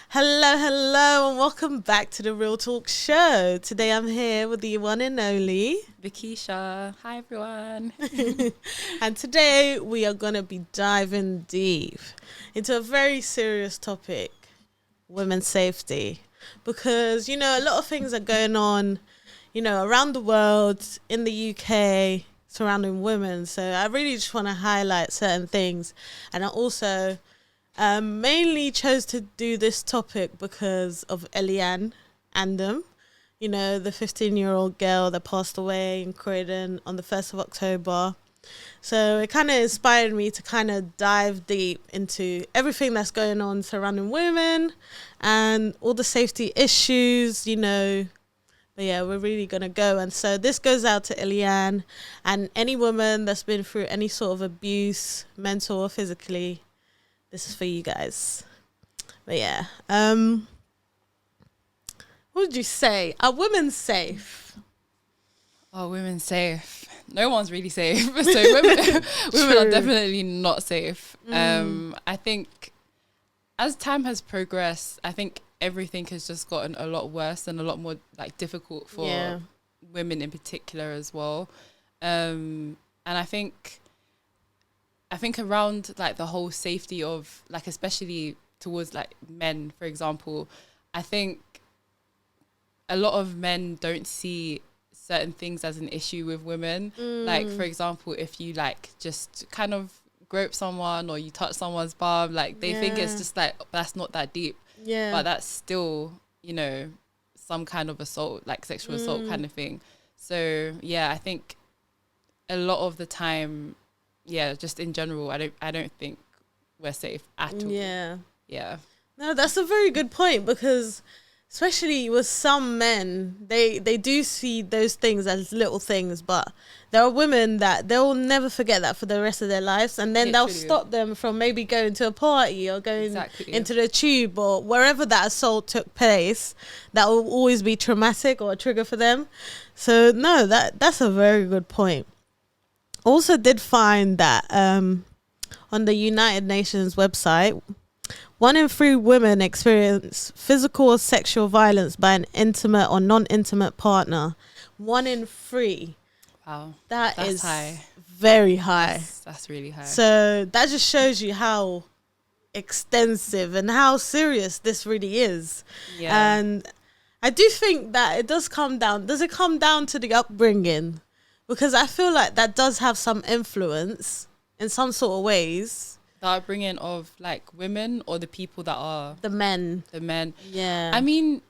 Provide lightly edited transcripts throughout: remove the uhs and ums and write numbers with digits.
Hello, and welcome back to the Real Talk Show. Today I'm here with the one and only Vikisha. Hi, everyone. and today we are going to be diving deep into a very serious topic, women's safety. Because, a lot of things are going on, around the world, in the UK, surrounding women. So I really just want to highlight certain things. And I also mainly chose to do this topic because of Eliane Andem, the 15-year-old girl that passed away in Croydon on the 1st of October. So it kind of inspired me to kind of dive deep into everything that's going on surrounding women and all the safety issues, But yeah, we're really going to go. And so this goes out to Eliane and any woman that's been through any sort of abuse, mental or physically. This is for you guys. But yeah. What would you say? Are women safe? Oh, women safe. No one's really safe. So women are definitely not safe. I think as time has progressed, I think everything has just gotten a lot worse and a lot more difficult for women in particular as well. And I think around the whole safety of especially towards men, for example, I think a lot of men don't see certain things as an issue with women. For example, if you just kind of grope someone or you touch someone's bum, they think it's just that's not that deep. Yeah. But that's still, some kind of assault, sexual assault kind of thing. So yeah, I think a lot of the time, just in general, I don't think we're safe at all. Yeah. No, that's a very good point because especially with some men, they do see those things as little things, but there are women that they'll never forget that for the rest of their lives, and then they'll stop them from maybe going to a party or going into the tube or wherever that assault took place. That will always be traumatic or a trigger for them. So no, that's a very good point. Also did find that on the United Nations website, 1 in 3 women experience physical or sexual violence by an intimate or non-intimate partner. 1 in 3. Wow. That's is high. Very high. That's really high. So that just shows you how extensive and how serious this really is. Yeah. And I do think that it does come down. Does it come down to the upbringing? Because I feel like that does have some influence in some sort of ways. The upbringing of women or the people that are... The men. Yeah. I mean,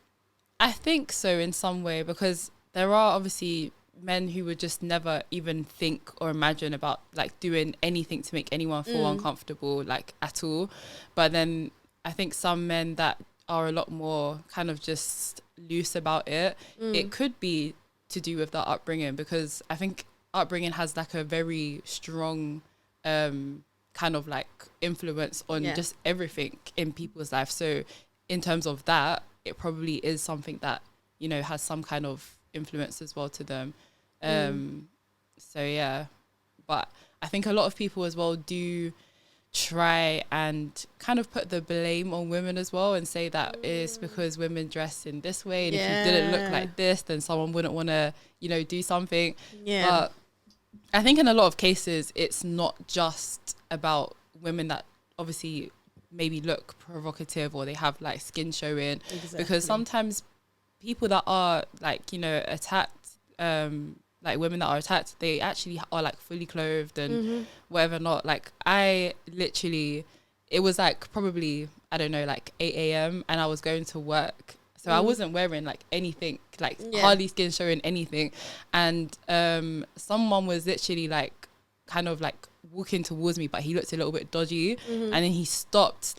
I think so in some way because there are obviously men who would just never even think or imagine about doing anything to make anyone feel uncomfortable at all. But then I think some men that are a lot more kind of just loose about it, it could be to do with that upbringing because I think upbringing has a very strong kind of influence on just everything in people's life. So in terms of that, it probably is something that has some kind of influence as well to them. So yeah, but I think a lot of people as well do try and kind of put the blame on women as well and say that it's because women dress in this way and if you didn't look like this then someone wouldn't want to do something. But I think in a lot of cases it's not just about women that obviously maybe look provocative or they have skin showing. Because sometimes people that are attacked, women that are attacked, they actually are fully clothed and whatever not. I literally, it was probably, I don't know, 8 a.m. and I was going to work. So I wasn't wearing anything, hardly skin showing anything. And someone was literally kind of walking towards me, but he looked a little bit dodgy. And then he stopped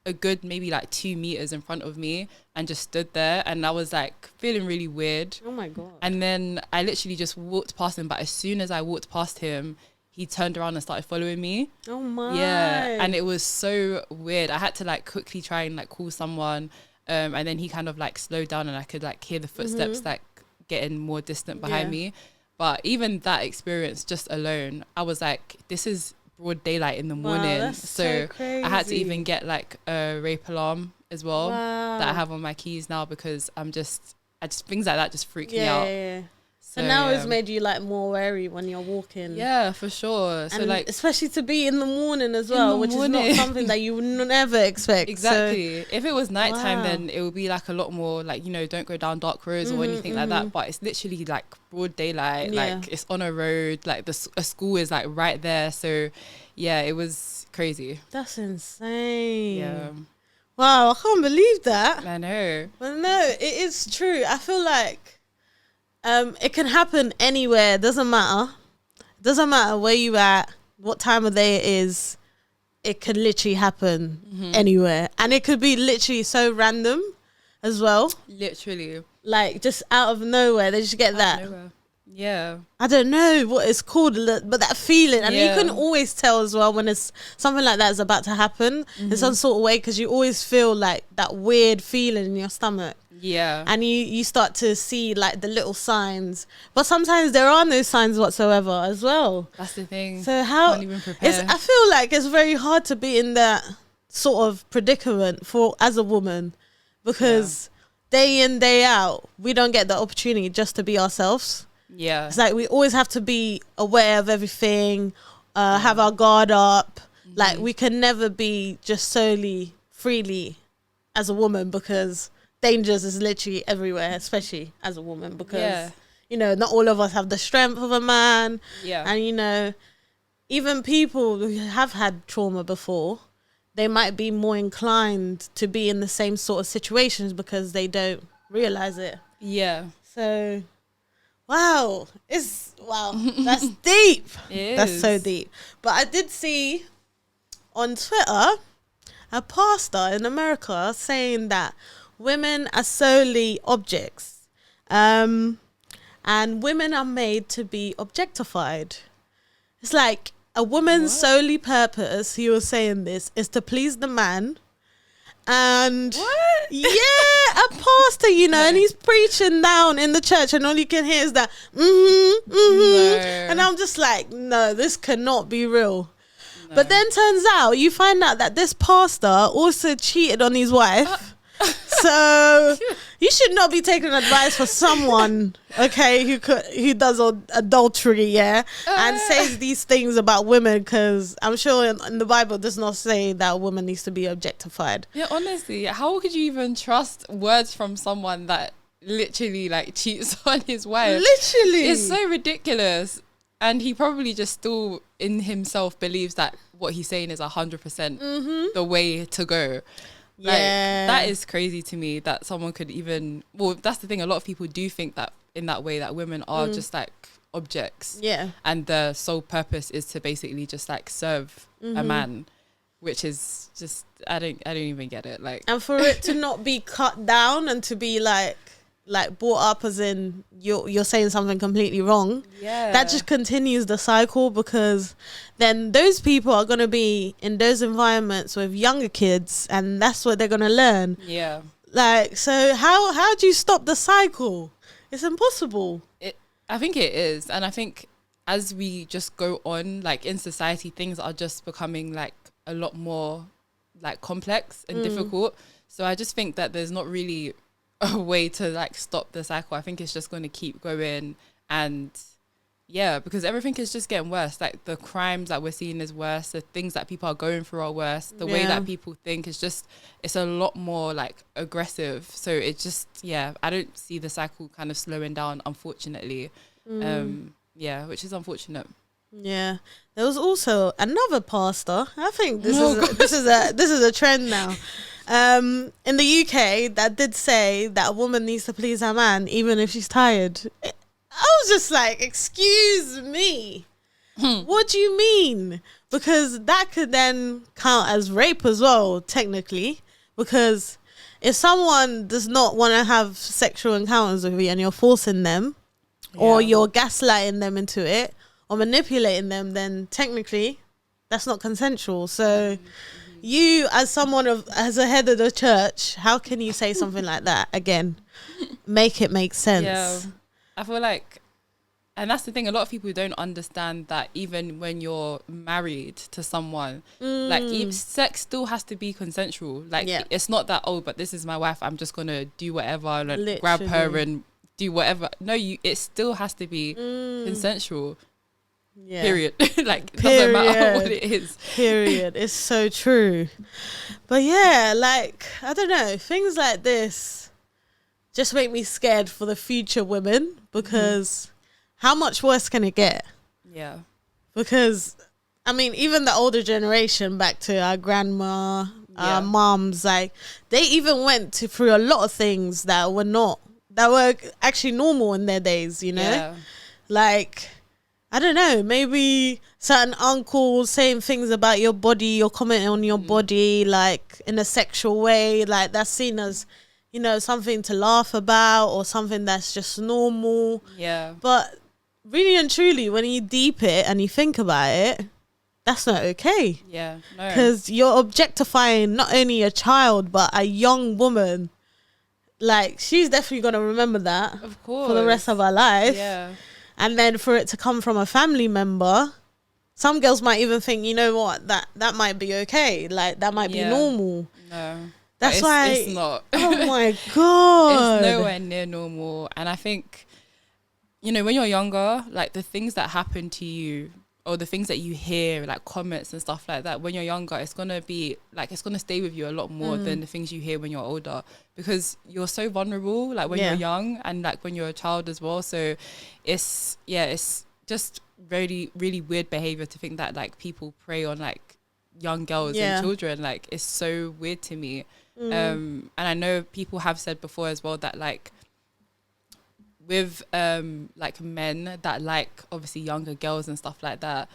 a good maybe 2 meters in front of me and just stood there, and I was feeling really weird. Oh my god. And then I literally just walked past him, but as soon as I walked past him he turned around and started following me. Oh my. Yeah, and it was so weird. I had to quickly try and call someone, and then he kind of slowed down and I could hear the footsteps getting more distant behind me. But even that experience just alone, I was this is broad daylight in the morning. Wow, that's so crazy. I had to even get a rape alarm as well that I have on my keys now, because I just things like that just freak me out. Yeah. So now it's made you like more wary when you're walking. Yeah, for sure. So and like, especially to be in the morning as well, which is not something that you would never expect. Exactly. So, if it was nighttime, then it would be like a lot more like, you know, don't go down dark roads or anything like that. But it's literally like broad daylight. Like it's on a road. Like a school is like right there. So yeah, it was crazy. That's insane. Yeah. Wow, I can't believe that. I know. But no, it is true. I feel like it can happen anywhere. Doesn't matter. Doesn't matter where you at, what time of day it is. It could literally happen anywhere, and it could be literally so random as well. Literally, like just out of nowhere, they just get that. Yeah, I don't know what it's called, but that feeling, and you can always tell as well when it's something like that is about to happen in some sort of way, because you always feel like that weird feeling in your stomach. Yeah, and you start to see like the little signs, but sometimes there are no signs whatsoever as well. That's the thing. So how can't even prepare. I feel like it's very hard to be in that sort of predicament as a woman, because day in day out we don't get the opportunity just to be ourselves. Yeah, it's like we always have to be aware of everything, have our guard up. Like we can never be just solely freely as a woman, because dangers is literally everywhere, especially as a woman, because you know, not all of us have the strength of a man. And you know, even people who have had trauma before, they might be more inclined to be in the same sort of situations because they don't realize it. So that's deep. That's so deep. But I did see on Twitter a pastor in America saying that women are solely objects, and women are made to be objectified. It's like a woman's solely purpose, he was saying this, is to please the man. And a pastor, you know, and he's preaching down in the church, and all you can hear is that and I'm just like, no, this cannot be real. But then turns out you find out that this pastor also cheated on his wife. So you should not be taking advice for someone, okay, who does adultery, and says these things about women, because I'm sure in the Bible does not say that a woman needs to be objectified. Yeah, honestly, how could you even trust words from someone that literally like cheats on his wife? Literally, it's so ridiculous. And he probably just still in himself believes that what he's saying is 100% the way to go. Like, that is crazy to me, that someone could even, well, that's the thing, a lot of people do think that in that way, that women are just like objects, and the sole purpose is to basically just like serve a man, which is just, I don't even get it. Like, and for it to not be cut down and to be like brought up as in you're saying something completely wrong, that just continues the cycle, because then those people are going to be in those environments with younger kids, and that's what they're going to learn. Like, so how do you stop the cycle? It's impossible. I think it is. And I think as we just go on, like in society, things are just becoming like a lot more like complex and difficult. So I just think that there's not really a way to like stop the cycle. I think it's just going to keep going, and because everything is just getting worse. Like the crimes that we're seeing is worse, the things that people are going through are worse, the way that people think is just, it's a lot more like aggressive. So it just I don't see the cycle kind of slowing down, unfortunately. Which is unfortunate. There was also another pastor, I think this is a trend now, in the UK, that did say that a woman needs to please her man even if she's tired. I was just like, excuse me, what do you mean? Because that could then count as rape as well, technically, because if someone does not want to have sexual encounters with you and you're forcing them, or you're gaslighting them into it, or manipulating them, then technically that's not consensual. So you, as someone as a head of the church, how can you say something like that? Again, make it make sense. I feel like, And that's the thing, a lot of people don't understand that even when you're married to someone, like sex still has to be consensual. Like it's not that, oh, but this is my wife, I'm just gonna do whatever and like, grab her and do whatever. No, it still has to be consensual. Yeah. Period. Like it doesn't matter what it is. Period. It's so true. But yeah, like I don't know, things like this just make me scared for the future women, because how much worse can it get? Yeah. Because, I mean, even the older generation, back to our grandma, our moms, like, they even went through a lot of things that were actually normal in their days, you know? Yeah. Like, I don't know, maybe certain uncles saying things about your body, you're commenting on your body, like, in a sexual way, like, that's seen as, you know, something to laugh about or something that's just normal. Yeah. But really and truly, when you deep it and you think about it, that's not okay. Yeah, no. Because you're objectifying not only a child, but a young woman. Like, she's definitely going to remember that. Of course. For the rest of her life. Yeah. And then for it to come from a family member, some girls might even think, you know what, that might be okay. Like, that might be normal. No. That's why it's not. Oh my God. It's nowhere near normal. And I think, you know, when you're younger, like the things that happen to you or the things that you hear, like comments and stuff like that, when you're younger, it's going to be like, it's going to stay with you a lot more than the things you hear when you're older, because you're so vulnerable, like when you're young and like when you're a child as well. So it's just really, really weird behavior to think that like people prey on like young girls and children. Like, it's so weird to me. And I know people have said before as well that like with like men that like obviously younger girls and stuff like that,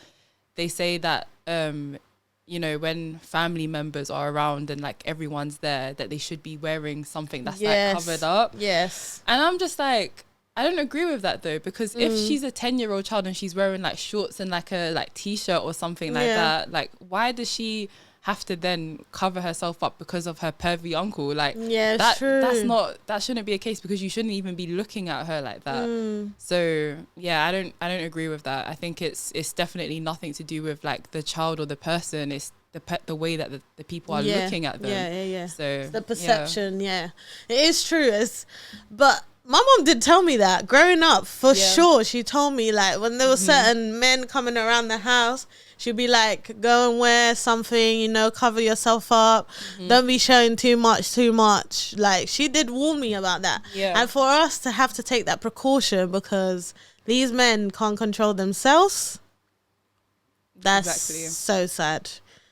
they say that you know, when family members are around and like everyone's there, that they should be wearing something that's like covered up. Yes. And I'm just like, I don't agree with that though, because if she's a 10-year-old child and she's wearing like shorts and like a like t-shirt or something like that, like why does she have to then cover herself up because of her pervy uncle? Like, that shouldn't be a case, because you shouldn't even be looking at her like that. So yeah, I don't agree with that. I think it's definitely nothing to do with like the child or the person. It's the way that the people are looking at them. So it's the perception. It is true. But my mom did tell me that growing up, for sure. She told me like when there were certain men coming around the house, she'd be like, go and wear something, you know, cover yourself up. Don't be showing too much. Like, she did warn me about that. Yeah. And for us to have to take that precaution because these men can't control themselves, that's so sad.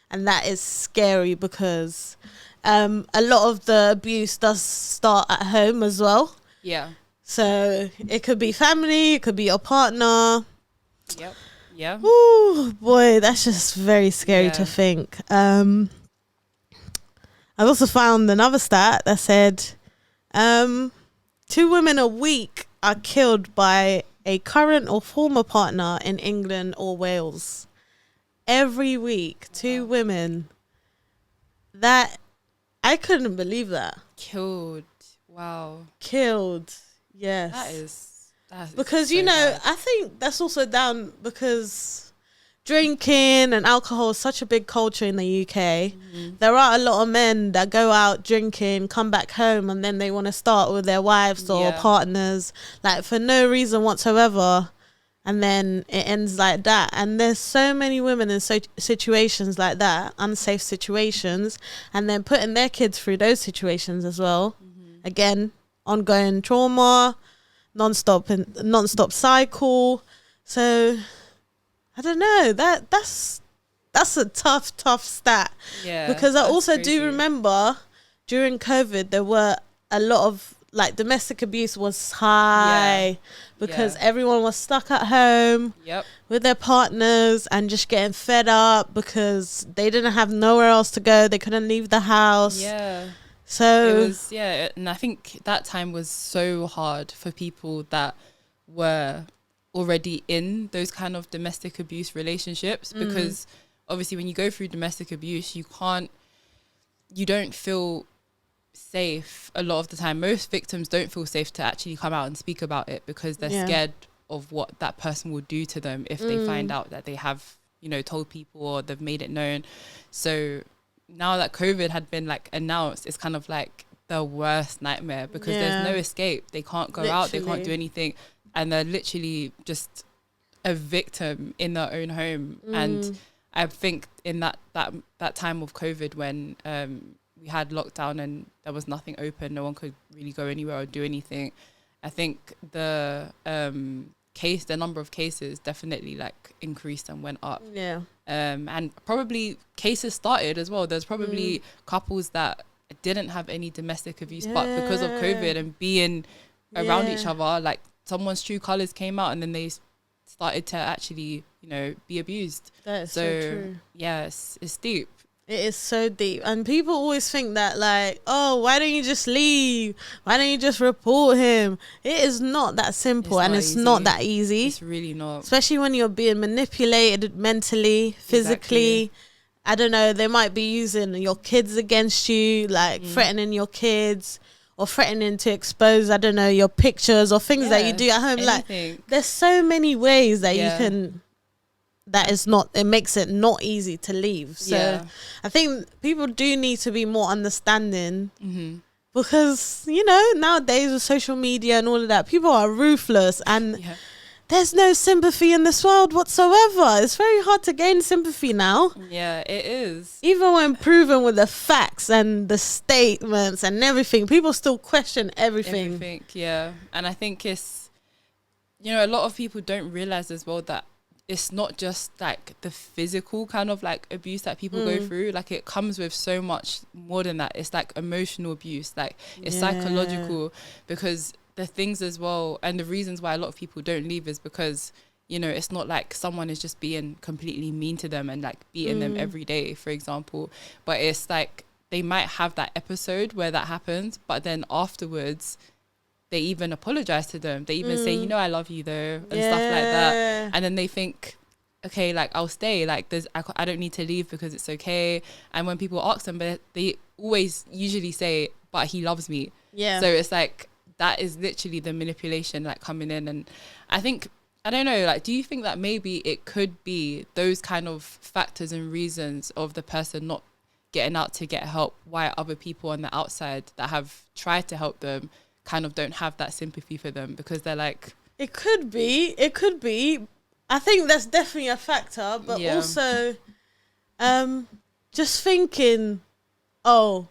And that is scary, because a lot of the abuse does start at home as well. Yeah. So it could be family, it could be your partner. Yep. Yeah. Oh boy, that's just very scary to think. I've also found another stat that said 2 women a week are killed by a current or former partner in England or Wales. Every week, 2 women. That, I couldn't believe that. Killed. Wow. Killed. Yes. That is because so you know bad. I think that's also down because drinking and alcohol is such a big culture in the UK. There are a lot of men that go out drinking, come back home, and then they want to start with their wives or partners, like for no reason whatsoever, and then it ends like that. And there's so many women in situations like that, unsafe situations, and then putting their kids through those situations as well. Again, ongoing trauma, non-stop cycle. So I don't know, that's a tough stat. Because I also do remember during COVID there were a lot of like domestic abuse was high because everyone was stuck at home with their partners and just getting fed up because they didn't have nowhere else to go, they couldn't leave the house. So it was, and I think that time was so hard for people that were already in those kind of domestic abuse relationships, because obviously when you go through domestic abuse, you don't feel safe a lot of the time. Most victims don't feel safe to actually come out and speak about it because they're scared of what that person will do to them if they find out that they have, you know, told people or they've made it known. So now that COVID had been like announced, it's kind of like the worst nightmare because there's no escape. They can't go out, they can't do anything, and they're literally just a victim in their own home. And I think in that time of COVID when we had lockdown and there was nothing open, no one could really go anywhere or do anything, I think the number of cases definitely like increased and went up. And probably cases started as well. There's probably couples that didn't have any domestic abuse, but because of COVID and being around each other, like someone's true colors came out and then they started to actually, you know, be abused. That is so true. Yes, it's deep. It is so deep. And people always think that like, oh, why don't you just leave? Why don't you just report him? It is not that simple, and it's not that easy. It's really not. Especially when you're being manipulated mentally, physically. Exactly. I don't know, they might be using your kids against you, like threatening your kids or threatening to expose, I don't know, your pictures or things that you do at home. Anything. Like, there's so many ways that you can... it makes it not easy to leave. So I think people do need to be more understanding because, you know, nowadays with social media and all of that, people are ruthless and there's no sympathy in this world whatsoever. It's very hard to gain sympathy now. Yeah, it is. Even when proven with the facts and the statements and everything, people still question everything. Yeah. And I think it's, you know, a lot of people don't realize as well that it's not just like the physical kind of like abuse that people go through. Like it comes with so much more than that. It's like emotional abuse, like it's psychological, because the things as well, and the reasons why a lot of people don't leave is because, you know, it's not like someone is just being completely mean to them and like beating them every day, for example, but it's like they might have that episode where that happens, but then afterwards they even apologize to them. They even say, you know, I love you though, and stuff like that. And then they think, okay, like I'll stay, like I don't need to leave because it's okay. And when people ask them, but they always usually say, but he loves me. So it's like, that is literally the manipulation like coming in. And I think, I don't know, like, do you think that maybe it could be those kind of factors and reasons of the person not getting out to get help, why other people on the outside that have tried to help them kind of don't have that sympathy for them because they're like... It could be. I think that's definitely a factor, but also just thinking, oh,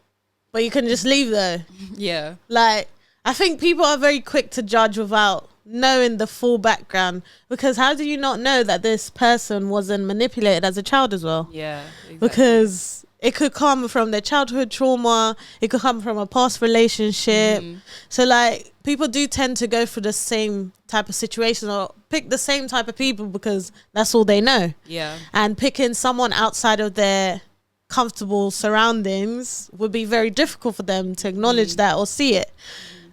but you can just leave though. Yeah. Like, I think people are very quick to judge without knowing the full background, because how do you not know that this person wasn't manipulated as a child as well? Yeah, exactly. Because it could come from their childhood trauma, it could come from a past relationship. So like people do tend to go through the same type of situation or pick the same type of people because that's all they know. Yeah. And picking someone outside of their comfortable surroundings would be very difficult for them to acknowledge that or see it.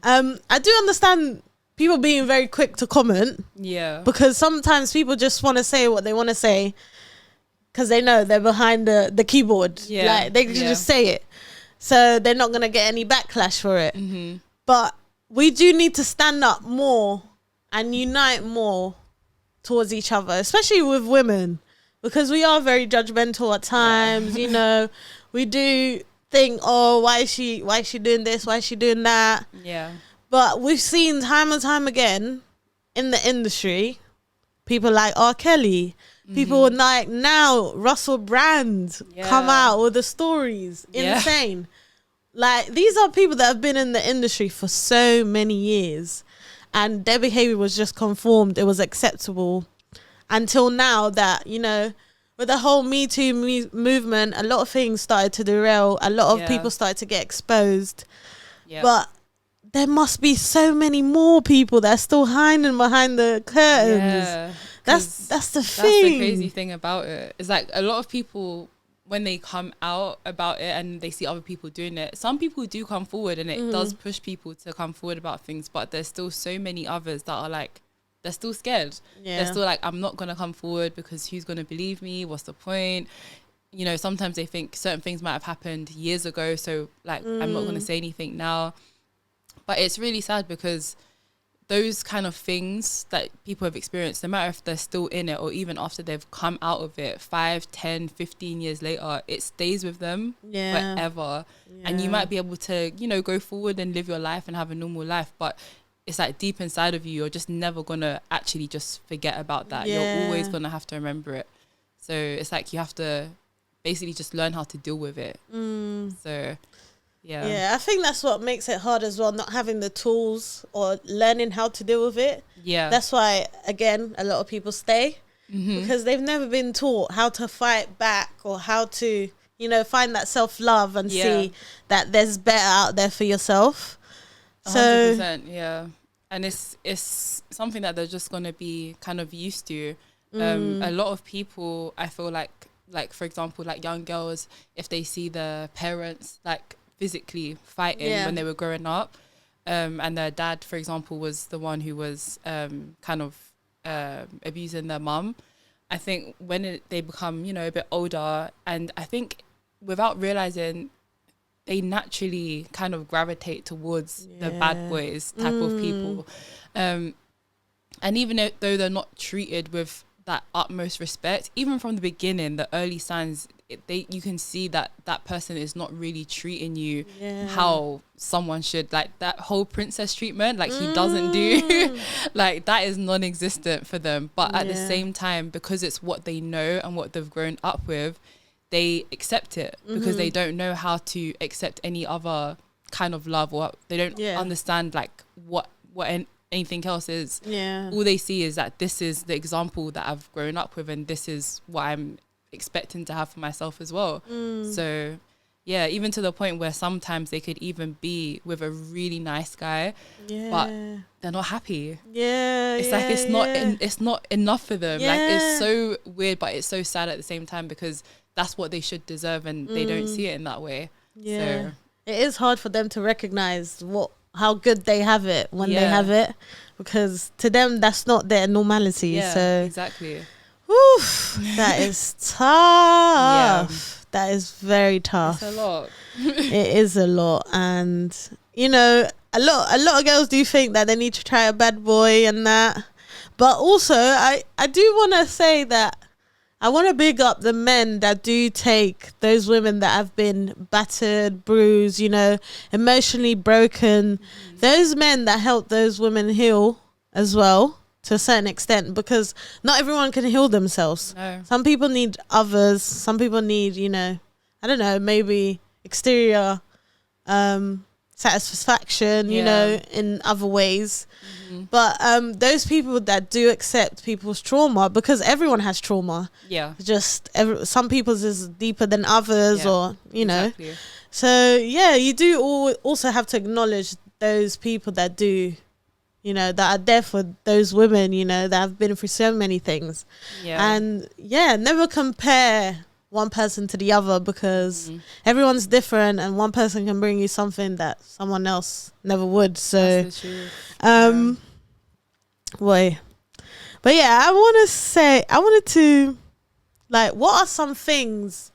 I do understand people being very quick to comment. Yeah. Because sometimes people just want to say what they want to say because they know they're behind the keyboard. Yeah. Like they can just say it. So they're not going to get any backlash for it. But we do need to stand up more and unite more towards each other, especially with women, because we are very judgmental at times. You know, we do think, oh, why is she doing this? Why is she doing that? Yeah. But we've seen time and time again in the industry, people like R. Kelly, people like now Russell Brand come out with the stories. Insane. Like, these are people that have been in the industry for so many years and their behavior was just conformed. It was acceptable until now that, you know, with the whole Me Too movement, a lot of things started to derail. A lot of people started to get exposed. But there must be so many more people that are still hiding behind the curtains. That's the thing. That's the crazy thing about it. It's like a lot of people, when they come out about it and they see other people doing it, some people do come forward and it does push people to come forward about things, but there's still so many others that are like, they're still scared. They're still like, I'm not going to come forward because who's going to believe me? What's the point? You know, sometimes they think certain things might have happened years ago, so like I'm not going to say anything now. But it's really sad because those kind of things that people have experienced, no matter if they're still in it or even after they've come out of it 5, 10, 15 years later, it stays with them forever. And you might be able to, you know, go forward and live your life and have a normal life, but it's like deep inside of you, you're just never gonna actually just forget about that. You're always gonna have to remember it. So it's like you have to basically just learn how to deal with it. So yeah, I think that's what makes it hard as well, not having the tools or learning how to deal with it. That's why, again, a lot of people stay, because they've never been taught how to fight back or how to, you know, find that self-love and see that there's better out there for yourself. 100%, and it's something that they're just going to be kind of used to. A lot of people, I feel like for example, like young girls, if they see their parents like physically fighting when they were growing up, and their dad, for example, was the one who was kind of abusing their mum, I think when they become, you know, a bit older, and I think without realizing, they naturally kind of gravitate towards the bad boys type of people, and even though they're not treated with that utmost respect, even from the beginning, the early signs, you can see that that person is not really treating you how someone should, like that whole princess treatment, like he doesn't do like that is non-existent for them. But at the same time, because it's what they know and what they've grown up with, they accept it, because they don't know how to accept any other kind of love, or they don't understand like what anything else is. All they see is that this is the example that I've grown up with, and this is what I'm expecting to have for myself as well. So even to the point where sometimes they could even be with a really nice guy, but they're not happy. It's not enough for them. Like, it's so weird, but it's so sad at the same time, because that's what they should deserve, and they don't see it in that way. So it is hard for them to recognize how good they have it when they have it, because to them that's not their normality. So exactly. Oof, that is tough. That is very tough. It's a lot. It is a lot. And you know, a lot of girls do think that they need to try a bad boy and that, but also I do want to say that I want to big up the men that do take those women that have been battered, bruised, you know, emotionally broken. Those men that help those women heal as well, to a certain extent, because not everyone can heal themselves. No. Some people need others. Some people need, you know, I don't know, maybe exterior satisfaction, you know, in other ways. But those people that do accept people's trauma, because everyone has trauma. Just some people's is deeper than others, or, you know. Exactly. So, you do also have to acknowledge those people that do, you know, that are there for those women, you know, that have been through so many things. And never compare one person to the other, because everyone's different, and one person can bring you something that someone else never would. So that's the truth. But I wanted to, like, what are some things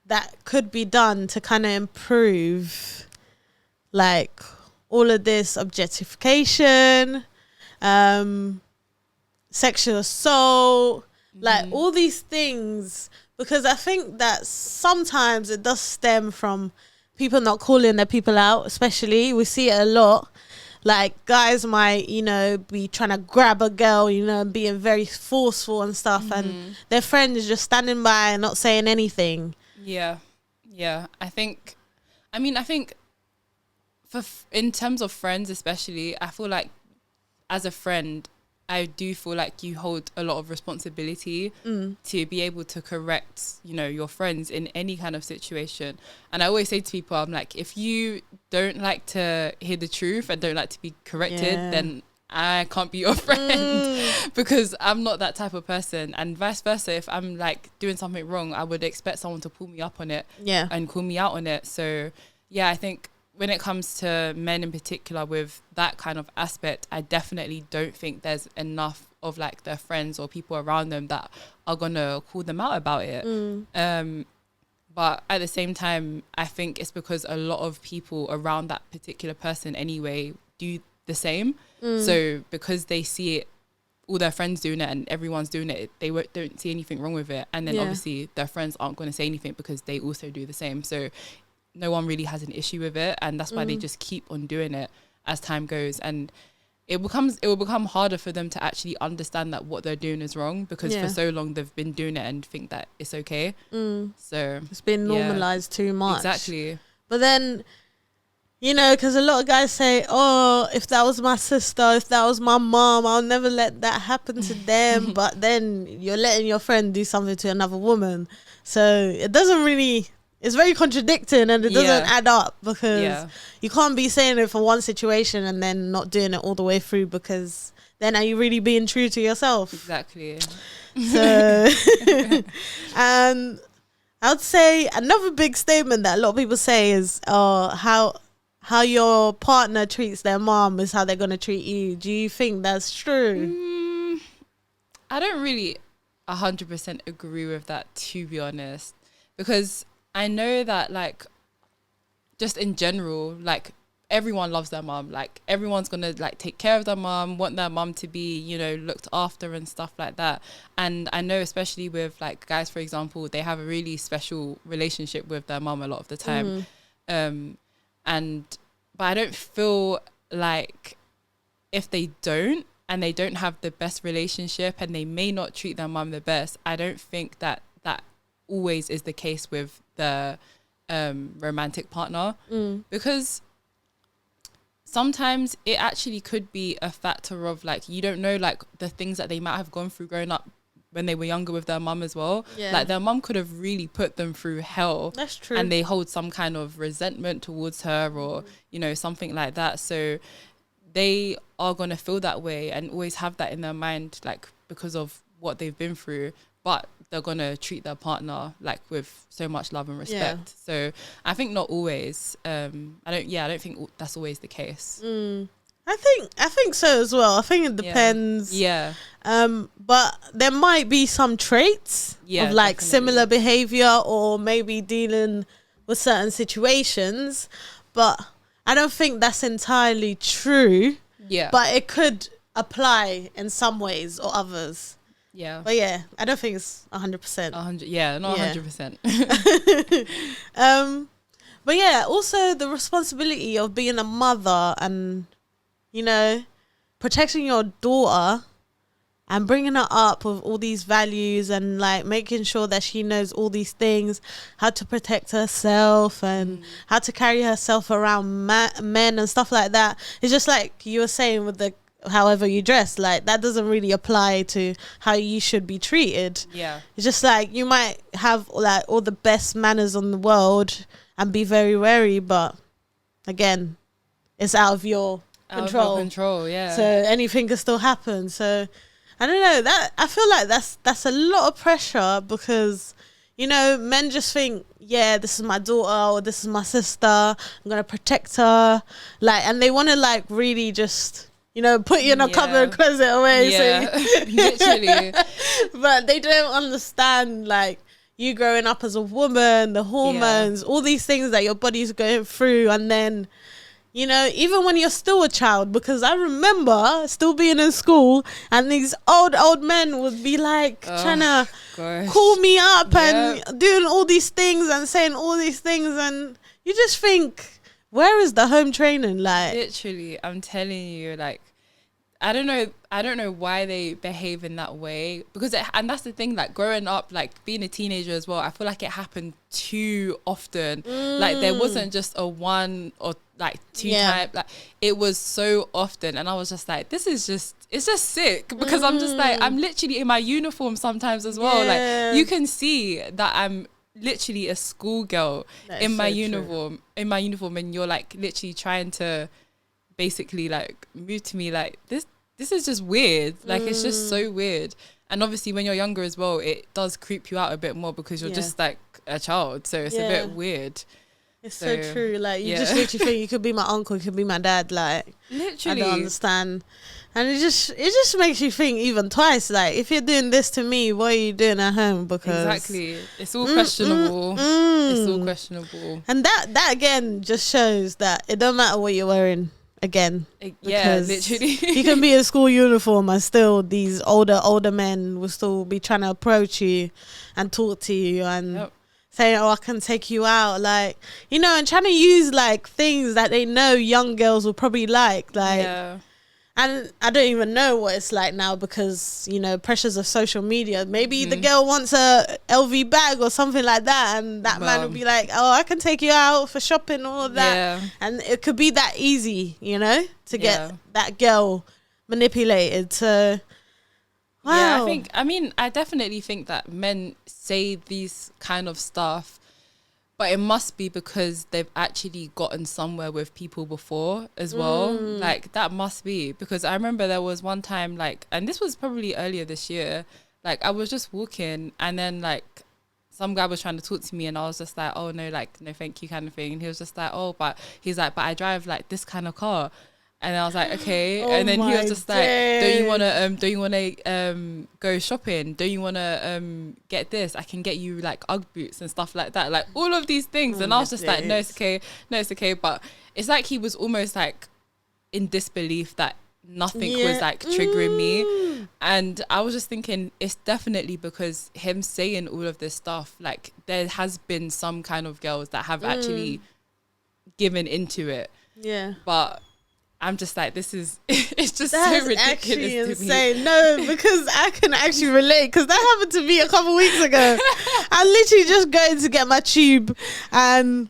that could be done to kind of improve, like, all of this objectification, sexual assault, like all these things, because I think that sometimes it does stem from people not calling their people out. Especially, we see it a lot. Like, guys might, you know, be trying to grab a girl, you know, and being very forceful and stuff, and their friend is just standing by and not saying anything. I think in terms of friends especially, I feel like as a friend, I do feel like you hold a lot of responsibility to be able to correct, you know, your friends in any kind of situation. And I always say to people, I'm like, if you don't like to hear the truth and don't like to be corrected, then I can't be your friend, because I'm not that type of person. And vice versa, if I'm like doing something wrong, I would expect someone to pull me up on it and call me out on it. So I think when it comes to men in particular with that kind of aspect, I definitely don't think there's enough of like their friends or people around them that are gonna call them out about it. But at the same time, I think it's because a lot of people around that particular person anyway do the same. So because they see it, all their friends doing it and everyone's doing it, they don't see anything wrong with it. And then obviously their friends aren't going to say anything because they also do the same. So no one really has an issue with it. And that's why they just keep on doing it as time goes. And it will become harder for them to actually understand that what they're doing is wrong, because for so long they've been doing it and think that it's okay. So it's been normalized too much. Exactly. But then, you know, because a lot of guys say, oh, if that was my sister, if that was my mom, I'll never let that happen to them. But then you're letting your friend do something to another woman. So it doesn't really... It's very contradicting, and it doesn't add up, because you can't be saying it for one situation and then not doing it all the way through, because then are you really being true to yourself? Exactly. So, and I would say another big statement that a lot of people say is, how your partner treats their mom is how they're going to treat you. Do you think that's true? I don't really 100% agree with that, to be honest, because I know that, like, just in general, like, everyone loves their mom. Like, everyone's gonna, like, take care of their mom, want their mom to be, you know, looked after and stuff like that. And I know, especially with, like, guys, for example, they have a really special relationship with their mom a lot of the time. But I don't feel like if they don't, and they don't have the best relationship, and they may not treat their mom the best, I don't think that always is the case with the romantic partner, because sometimes it actually could be a factor of, like, you don't know, like, the things that they might have gone through growing up when they were younger with their mum as well. Like, their mum could have really put them through hell. That's true. And they hold some kind of resentment towards her, or you know, something like that. So they are going to feel that way and always have that in their mind, like, because of what they've been through. But they're going to treat their partner, like, with so much love and respect. So I think not always. I don't think that's always the case. I think so as well. I think it depends. But there might be some traits of, like, similar behavior, or maybe dealing with certain situations. But I don't think that's entirely true. But it could apply in some ways or others. But I don't think it's 100%. 100, not 100%. But also the responsibility of being a mother and, you know, protecting your daughter and bringing her up with all these values, and, like, making sure that she knows all these things, how to protect herself and how to carry herself around men and stuff like that. It's just like you were saying with the however you dress, like, that doesn't really apply to how you should be treated. It's just like you might have, like, all the best manners on the world and be very wary, but again, it's out of your control. So anything can still happen. So I don't know, that I feel like that's a lot of pressure, because, you know, men just think, this is my daughter, or this is my sister, I'm gonna protect her, like, and they want to, like, really just, you know, put you in a cupboard, close it away. Literally. But they don't understand, like, you growing up as a woman, the hormones, all these things that your body's going through. And then, you know, even when you're still a child, because I remember still being in school and these old men would be, like, trying to call me up and doing all these things and saying all these things. And you just think, where is the home training? Like, literally, I'm telling you, like, I don't know why they behave in that way, because and that's the thing, like, growing up, like, being a teenager as well, I feel like it happened too often. Like, there wasn't just a one or, like, two time, like, it was so often, and I was just like, it's just sick, because I'm just like, I'm literally in my uniform sometimes as well. Like, you can see that I'm literally a schoolgirl in my uniform, and you're, like, literally trying to basically, like, move to me, like, this is just weird. Like, it's just so weird. And obviously when you're younger as well, it does creep you out a bit more, because you're just, like, a child, so it's a bit weird. It's so true. Like, you just literally think you could be my uncle, you could be my dad. Like, literally, I don't understand. And it just makes you think even twice. Like, if you're doing this to me, what are you doing at home? Because exactly, it's all questionable. It's all questionable. And that again just shows that it don't matter what you're wearing again. Yeah, literally. You can be in school uniform and still these older men will still be trying to approach you and talk to you and saying, oh, I can take you out, like, you know, and trying to use like things that they know young girls will probably like. And I don't even know what it's like now because, you know, pressures of social media. Maybe the girl wants a LV bag or something like that, and that man will be like, oh, I can take you out for shopping, all of that. Yeah. And it could be that easy, you know, to get that girl manipulated. So, wow. Yeah, I definitely think that men say these kind of stuff, but it must be because they've actually gotten somewhere with people before as well. Like, that must be. Because I remember there was one time, like, and this was probably earlier this year, like, I was just walking and then, like, some guy was trying to talk to me and I was just like, oh, no, like, no, thank you kind of thing. And he was just like, oh, but he's like, but I drive, like, this kind of car. And I was like, okay. And then he was just like, don't you wanna go shopping? Don't you wanna get this? I can get you like UGG boots and stuff like that. Like all of these things. And I was just like, no, it's okay. No, it's okay. But it's like he was almost like in disbelief that nothing was like triggering me. And I was just thinking, it's definitely because him saying all of this stuff, like there has been some kind of girls that have actually given into it. Yeah. But I'm just like, it's just that's so ridiculous actually to insane. me. No, because I can actually relate, because that happened to me a couple weeks ago. I literally just going to get my tube and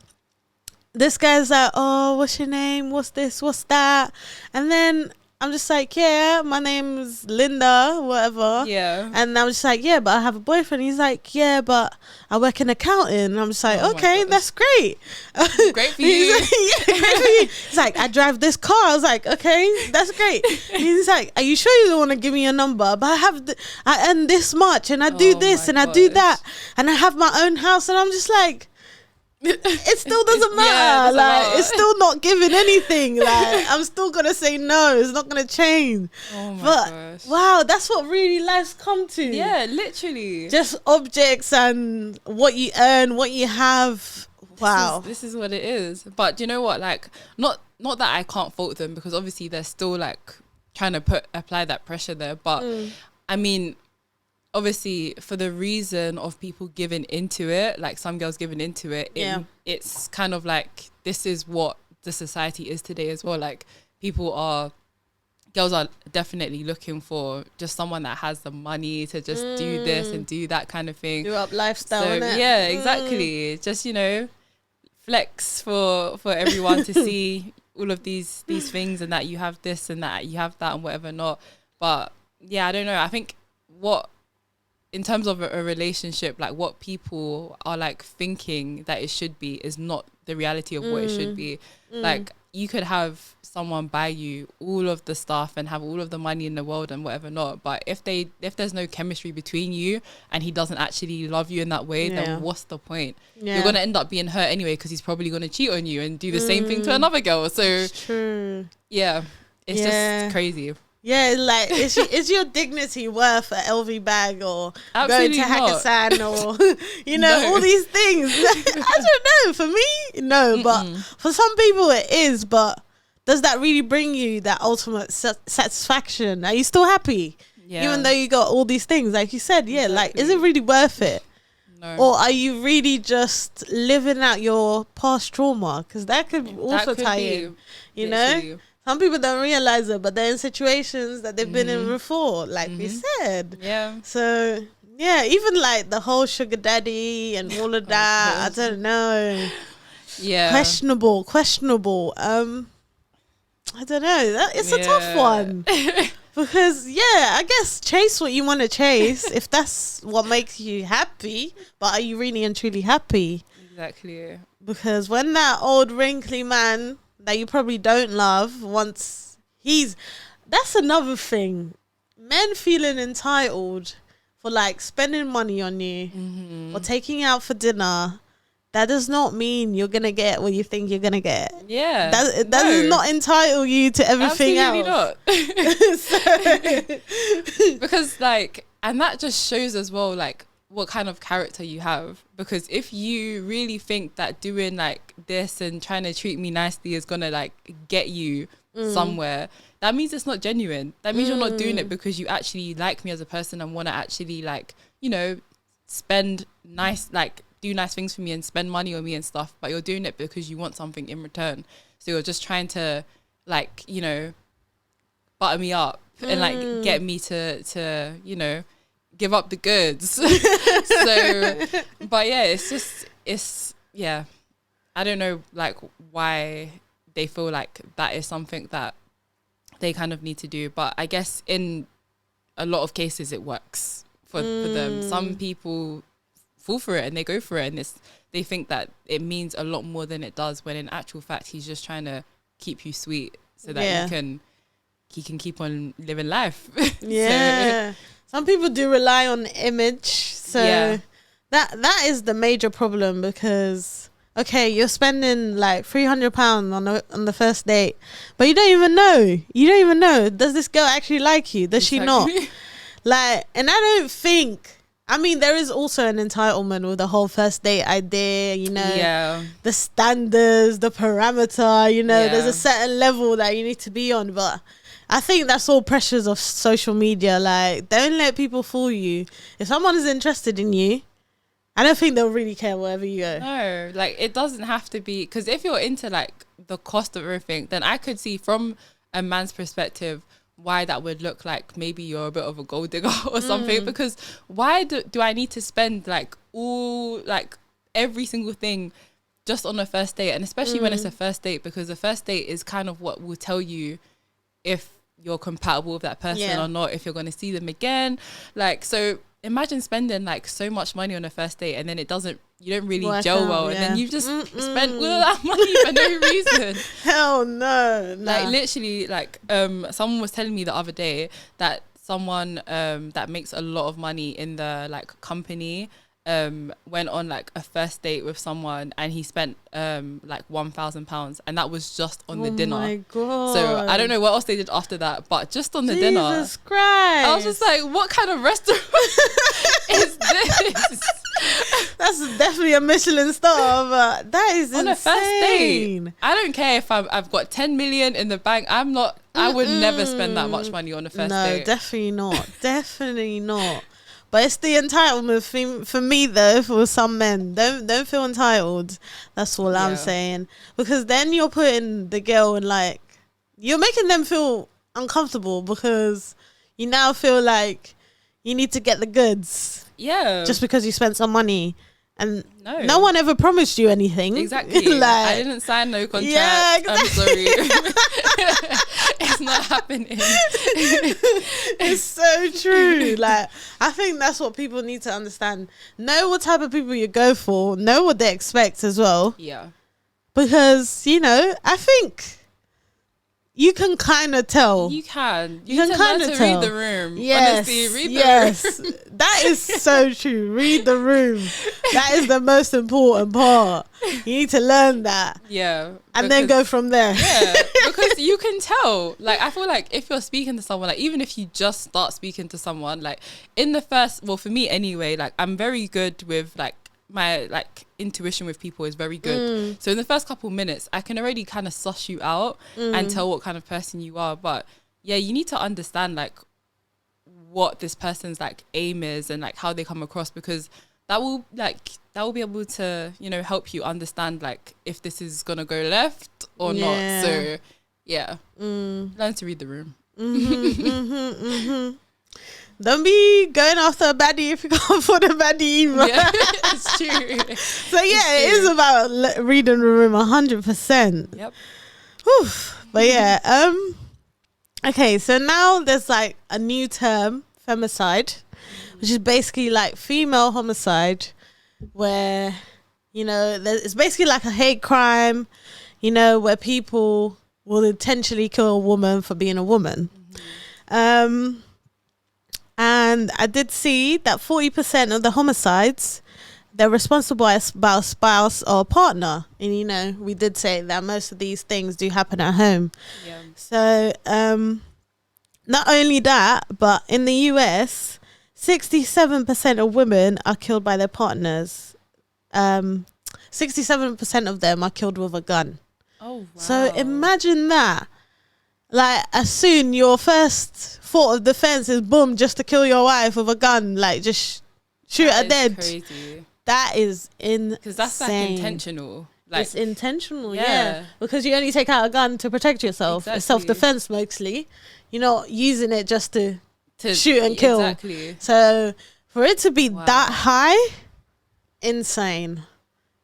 this guy's like, oh, what's your name? What's this? What's that? And then I'm just like, yeah, my name's Linda, whatever. Yeah. And I'm just like, yeah, but I have a boyfriend. He's like, yeah, but I work in accounting. And I'm just like, okay, that's great. Great for you. Like, yeah, great for you. He's like, I drive this car. I was like, okay, that's great. He's like, are you sure you don't want to give me your number? But I earn this much and I do this and I do that. And I have my own house. And I'm just like, it still doesn't matter. It's still not giving anything. Like, I'm still gonna say no. It's not gonna change. Oh my gosh. Wow, that's what really life's come to. Yeah, literally. Just objects and what you earn, what you have. Wow. This is what it is. But you know what? Like, not that I can't fault them, because obviously they're still like trying to apply that pressure there. But I mean, obviously for the reason of people giving into it, like some girls giving into it, it's kind of like, this is what the society is today as well. Like girls are definitely looking for just someone that has the money to just do this and do that kind of thing. Do up lifestyle, so, innit? Yeah, exactly. Just, you know, flex for everyone to see all of these things, and that you have this and that you have that and whatever not. But yeah, I don't know. I think in terms of a relationship, like what people are like thinking that it should be is not the reality of what it should be. Like, you could have someone buy you all of the stuff and have all of the money in the world and whatever not, but if there's no chemistry between you and he doesn't actually love you in that way, then what's the point? You're gonna end up being hurt anyway, because he's probably gonna cheat on you and do the same thing to another girl. So it's true. Yeah, it's just crazy. Yeah, like, is your dignity worth an LV bag or Absolutely going to Hakkasan or, you know, all these things? I don't know. For me, no. But for some people it is. But does that really bring you that ultimate satisfaction? Are you still happy? Yeah. Even though you got all these things, like you said, like, is it really worth it? No. Or are you really just living out your past trauma? Because that could also tie in, you know? Some people don't realize it, but they're in situations that they've been in before, like we said. Yeah. So, yeah, even like the whole sugar daddy and all of that, I don't know. Yeah. Questionable. I don't know. It's a tough one. Because, I guess chase what you want to chase if that's what makes you happy. But are you really and truly happy? Exactly. Because when that old wrinkly man that you probably don't love, that's another thing. Men feeling entitled for like spending money on you or taking out for dinner, that does not mean you're gonna get what you think you're gonna get. Yeah, that does not entitle you to everything else. Absolutely not. Because like, and that just shows as well, like, what kind of character you have. Because if you really think that doing like this and trying to treat me nicely is gonna like get you somewhere, that means it's not genuine. That means you're not doing it because you actually like me as a person and want to actually like, you know, spend nice, like do nice things for me and spend money on me and stuff, but you're doing it because you want something in return. So you're just trying to like, you know, butter me up and like get me to, you know, give up the goods. So, but yeah, it's I don't know like why they feel like that is something that they kind of need to do, but I guess in a lot of cases it works for them. Some people fall for it and they go for it, and they think that it means a lot more than it does, when in actual fact he's just trying to keep you sweet so that he can keep on living life. So, some people do rely on image, so that is the major problem, because okay, you're spending like £300 on the first date, but you don't even know, does this girl actually like you? Does she not? Like, and I don't think, I mean, there is also an entitlement with the whole first date idea, you know, the standards, the parameter, you know, there's a certain level that you need to be on, but I think that's all pressures of social media. Like, don't let people fool you. If someone is interested in you, I don't think they'll really care wherever you go. No, like, it doesn't have to be, because if you're into like the cost of everything, then I could see from a man's perspective why that would look like maybe you're a bit of a gold digger or something, because why do I need to spend like every single thing just on a first date? And especially when it's a first date, because the first date is kind of what will tell you if you're compatible with that person or not, if you're going to see them again. Like, so imagine spending like so much money on a first date and then you don't really gel well, and then you just spent all that money for no reason. Hell no. Like, literally, like someone was telling me the other day that someone that makes a lot of money in the like company went on like a first date with someone, and he spent like £1,000, and that was just on the dinner. Oh my god. So I don't know what else they did after that, but just on the dinner. Jesus Christ. I was just like, what kind of restaurant is this? That's definitely a Michelin star, but that is on insane. A first date. I don't care if I've got 10 million in the bank. I would never spend that much money on a first date. No, definitely not. Definitely not. But it's the entitlement thing for me, though. For some men, don't feel entitled. That's all I'm saying. Because then you're putting the girl in, like, you're making them feel uncomfortable, because you now feel like you need to get the goods. Yeah. Just because you spent some money. And no one ever promised you anything. Exactly. Like, I didn't sign no contract. Yeah, exactly. I'm sorry. It's not happening. It's so true. Like, I think that's what people need to understand. Know what type of people you go for. Know what they expect as well. Yeah. Because, you know, I think you can kind of tell. You can kind of tell. Read the room. Yes. Honestly, read the room. That is so true. Read the room. That is the most important part. You need to learn that. Yeah. And then go from there. Yeah. Because you can tell. Like, I feel like if you're speaking to someone, like, even if you just start speaking to someone, like, in the first, well, for me anyway, like, I'm very good with, like, my like intuition with people is very good. So in the first couple minutes I can already kind of suss you out and tell what kind of person you are. But yeah, you need to understand like what this person's like aim is and like how they come across, because that will be able to, you know, help you understand like if this is gonna go left or not. So yeah, learn to read the room. Don't be going after a baddie if you can't afford a baddie either. Yeah, it's true. So yeah, it is about reading the room 100%. Yep. Whew. But yeah, okay, so now there's like a new term, femicide, which is basically like female homicide, where, you know, it's basically like a hate crime, you know, where people will intentionally kill a woman for being a woman. And I did see that 40% of the homicides, they're responsible by a spouse or a partner. And, you know, we did say that most of these things do happen at home. Yeah. So, not only that, but in the US, 67% of women are killed by their partners. 67% of them are killed with a gun. Oh, wow. So imagine that. Like, as soon your first thought of defense is boom, just to kill your wife with a gun, like just shoot her dead. Crazy. That is insane. Because that's like intentional. Like, it's intentional, yeah. Because you only take out a gun to protect yourself. Exactly. It's self-defense mostly. You're not using it just to shoot and kill. Exactly. So for it to be that high, insane.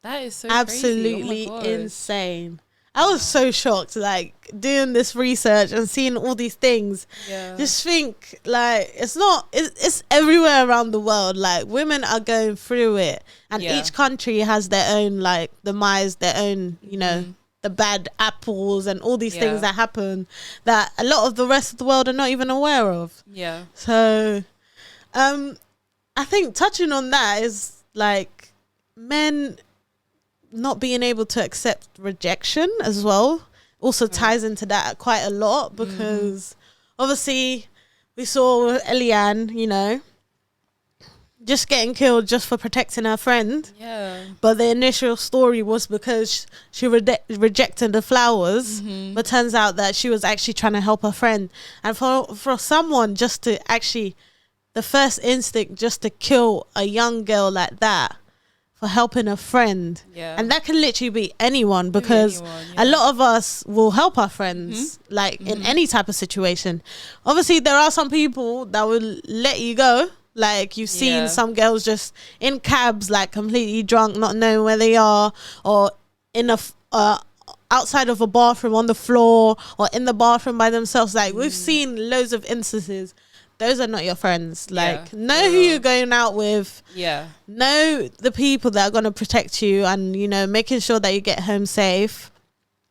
That is so absolutely crazy. Oh insane. I was so shocked, like, doing this research and seeing all these things. Yeah. Just think, like, it's everywhere around the world. Like, women are going through it. And each country has their own, like, demise, their own, you know, the bad apples and all these things that happen that a lot of the rest of the world are not even aware of. Yeah. So, I think touching on that is, like, men not being able to accept rejection as well also ties into that quite a lot, because obviously we saw Eliane, you know, just getting killed just for protecting her friend. Yeah. But the initial story was because she rejected the flowers, but turns out that she was actually trying to help her friend. And for someone just to actually, the first instinct just to kill a young girl like that, for helping a friend. Yeah. And that can literally be anyone, because a lot of us will help our friends, like in any type of situation. Obviously, there are some people that will let you go. Like, you've seen some girls just in cabs, like completely drunk, not knowing where they are, or in a outside of a bathroom on the floor, or in the bathroom by themselves. Like, we've seen loads of instances. Those are not your friends. Like, know who you're going out with. Yeah. Know the people that are going to protect you, and, you know, making sure that you get home safe.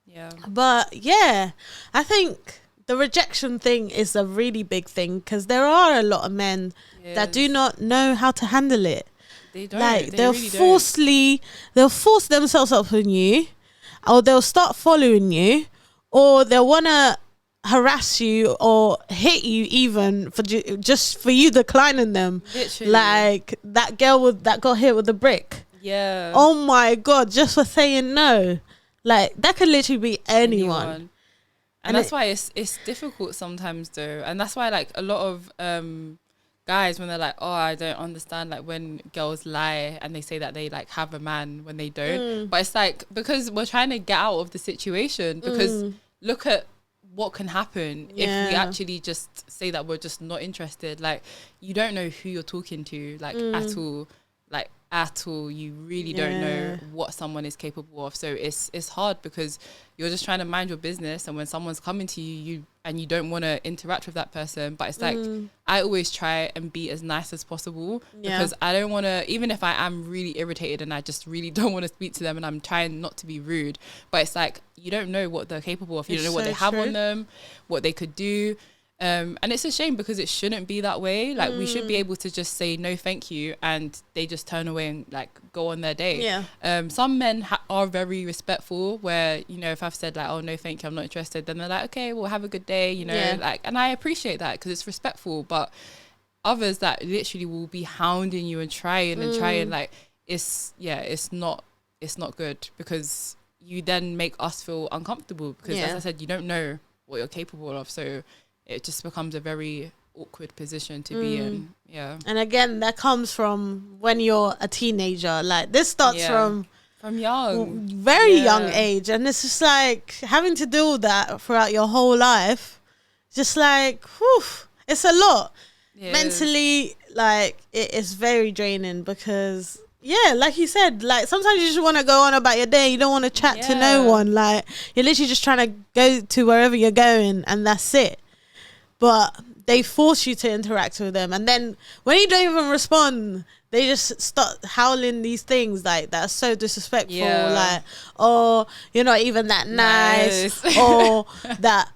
Yeah. But, yeah, I think the rejection thing is a really big thing, because there are a lot of men that do not know how to handle it. They don't. Like, they they'll really they'll force themselves up on you, or they'll start following you, or they'll want to harass you or hit you even for just for you declining them. Literally. Like that girl that got hit with the brick. Yeah. Oh my God, just for saying no. Like, that could literally be anyone. And that's why it's difficult sometimes though. And that's why, like, a lot of guys, when they're like, oh, I don't understand, like, when girls lie and they say that they, like, have a man when they don't. But it's like, because we're trying to get out of the situation, because look at what can happen if we actually just say that we're just not interested. Like, you don't know who you're talking to, like, at all. Like, at all. You really don't know what someone is capable of. So it's hard, because you're just trying to mind your business, and when someone's coming to you and you don't want to interact with that person. But it's like, I always try and be as nice as possible, because I don't want to, even if I am really irritated and I just really don't want to speak to them, and I'm trying not to be rude, but it's like, you don't know what they're capable of. You don't know what they have on them, what they could do. And it's a shame, because it shouldn't be that way. Like, we should be able to just say no thank you, and they just turn away and, like, go on their day. Some men are very respectful, where, you know, if I've said, like, oh, no thank you, I'm not interested, then they're like, okay, well, have a good day, you know. Like, and I appreciate that, because it's respectful. But others that literally will be hounding you and trying, like, it's not good, because you then make us feel uncomfortable, because as I said, you don't know what you're capable of. So it just becomes a very awkward position to be in. Yeah. And again, that comes from when you're a teenager. Like, this starts from young, very young age. And it's just like having to deal with that throughout your whole life. Just like, whew, it's a lot. Mentally, like, it is very draining, because like you said, like, sometimes you just want to go on about your day. You don't want to chat to no one. Like, you're literally just trying to go to wherever you're going, and that's it. But they force you to interact with them, and then when you don't even respond, they just start howling these things like that are so disrespectful. Like, oh, you're not even that nice. Or that,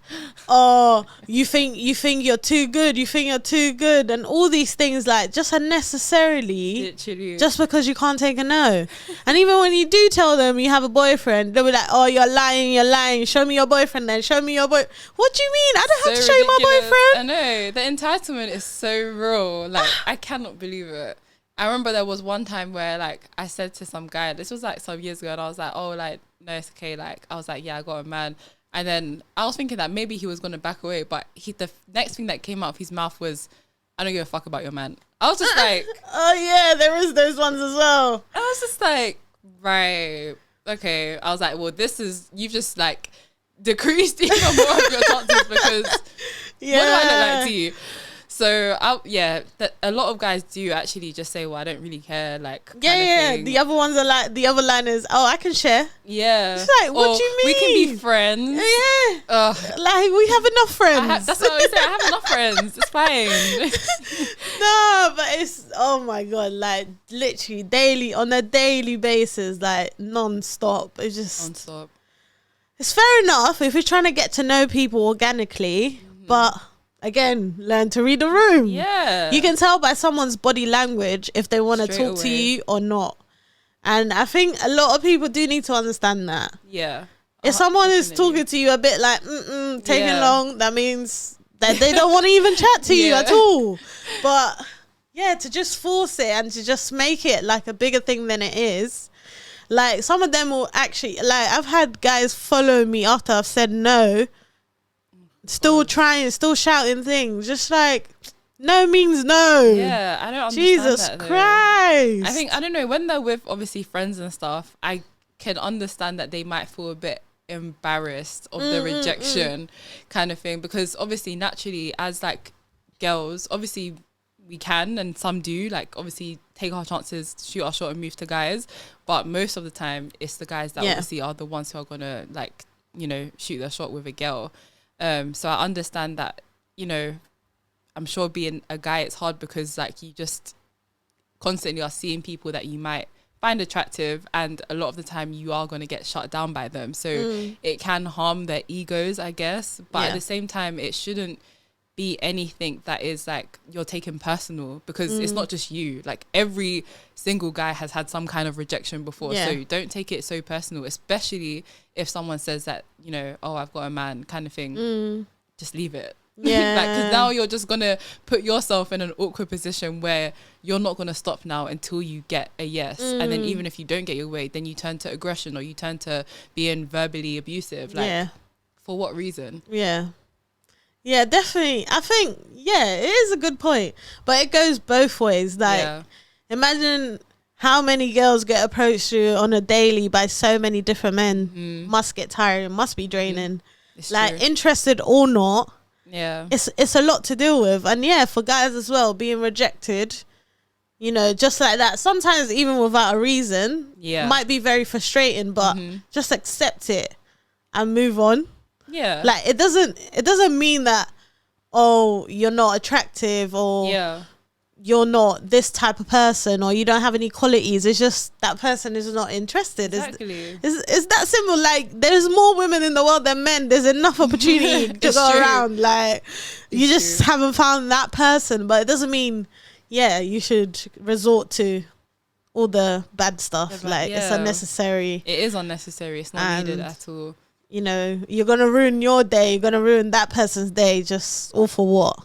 oh, you think you're too good, and all these things, like, just unnecessarily, literally, just because you can't take a no. And even when you do tell them you have a boyfriend, they'll be like, oh, you're lying, show me your boyfriend then, what do you mean? I don't have to show you my boyfriend. I know, the entitlement is so real. Like, I cannot believe it. I remember there was one time where, like, I said to some guy, this was like some years ago, and I was like, oh, like, no, it's okay. Like, I was like, yeah, I got a man. And then I was thinking that maybe he was going to back away, but the next thing that came out of his mouth was, I don't give a fuck about your man. I was just like... Oh, yeah, there is those ones as well. I was just like, right, okay. I was like, well, you've just like decreased even more of your chances because what do I look like to you? So a lot of guys do actually just say, well, I don't really care, like kind of thing. The other ones are like, the other line is, oh, I can share. Yeah. It's like, what do you mean? We can be friends. Yeah. Like, we have enough friends. That's what I was saying. I have enough friends. It's fine. No, but it's, oh my God, like literally on a daily basis, like non-stop. It's just non-stop. It's fair enough if you're trying to get to know people organically, but again, learn to read the room. Yeah. You can tell by someone's body language if they want to Straight talk away. to you or not. And I think a lot of people do need to understand that. Yeah. If someone is Definitely. talking to you a bit like, taking long, that means that they don't want to even chat to you at all. But yeah, to just force it and to just make it like a bigger thing than it is. Like some of them will actually, like I've had guys follow me after I've said no, still shouting things, just like no means no. Yeah, I don't understand Jesus that, though. Christ. I think, I don't know, when they're with obviously friends and stuff, I can understand that they might feel a bit embarrassed of the rejection kind of thing, because obviously naturally as like girls, obviously we can, and some do, like obviously take our chances, shoot our shot and move to guys, but most of the time it's the guys that obviously are the ones who are gonna, like, you know, shoot their shot with a girl. So I understand that, you know, I'm sure being a guy it's hard because like you just constantly are seeing people that you might find attractive, and a lot of the time you are going to get shut down by them, so it can harm their egos, I guess, but at the same time it shouldn't be anything that is like you're taking personal, because it's not just you, like every single guy has had some kind of rejection before, so don't take it so personal, especially if someone says that, you know, oh, I've got a man kind of thing. Just leave it. Yeah. Like, because now you're just gonna put yourself in an awkward position where you're not gonna stop now until you get a yes, and then even if you don't get your way, then you turn to aggression or you turn to being verbally abusive. Like, for what reason? Yeah, definitely. I think, it is a good point, but it goes both ways. Like, imagine how many girls get approached you on a daily by so many different men. Must get tiring, must be draining. It's like, true. Interested or not, it's a lot to deal with. And for guys as well, being rejected, you know, just like that, sometimes even without a reason, might be very frustrating, but just accept it and move on. Like it doesn't mean that, oh, you're not attractive or you're not this type of person or you don't have any qualities. It's just that person is not interested. Exactly. It's that simple. Like, there's more women in the world than men. There's enough opportunity to go around. Like, you just haven't found that person. But it doesn't mean, you should resort to all the bad stuff. It's unnecessary. It is unnecessary. It's not needed at all. You know, you're going to ruin your day. You're going to ruin that person's day. Just all for what?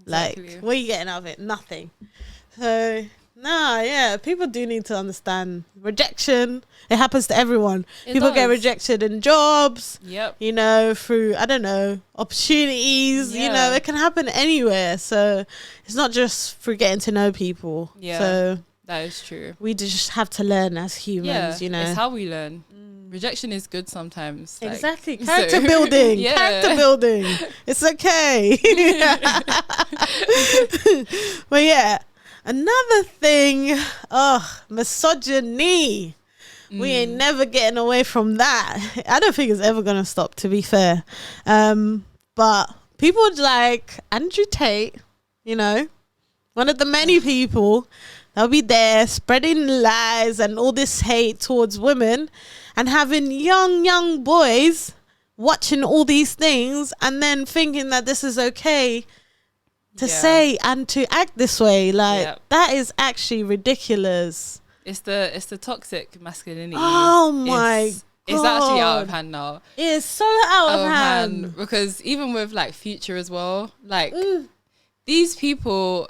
Exactly. Like, what are you getting out of it? Nothing. So, people do need to understand rejection. It happens to everyone. People get rejected in jobs, you know, through, I don't know, opportunities, you know, it can happen anywhere. So, it's not just through getting to know people. So, that is true. We just have to learn as humans, you know. It's how we learn. Rejection is good sometimes. Exactly. Character building. Character building. It's okay. But another thing, misogyny. We ain't never getting away from that. I don't think it's ever going to stop, to be fair. But people like Andrew Tate, you know, one of the many people that'll be there spreading lies and all this hate towards women, and having young boys watching all these things and then thinking that this is okay to say and to act this way. Like, that is actually ridiculous. It's the toxic masculinity. Oh my God. It's actually out of hand now. It is so out of hand. Because even with like Future as well, like these people,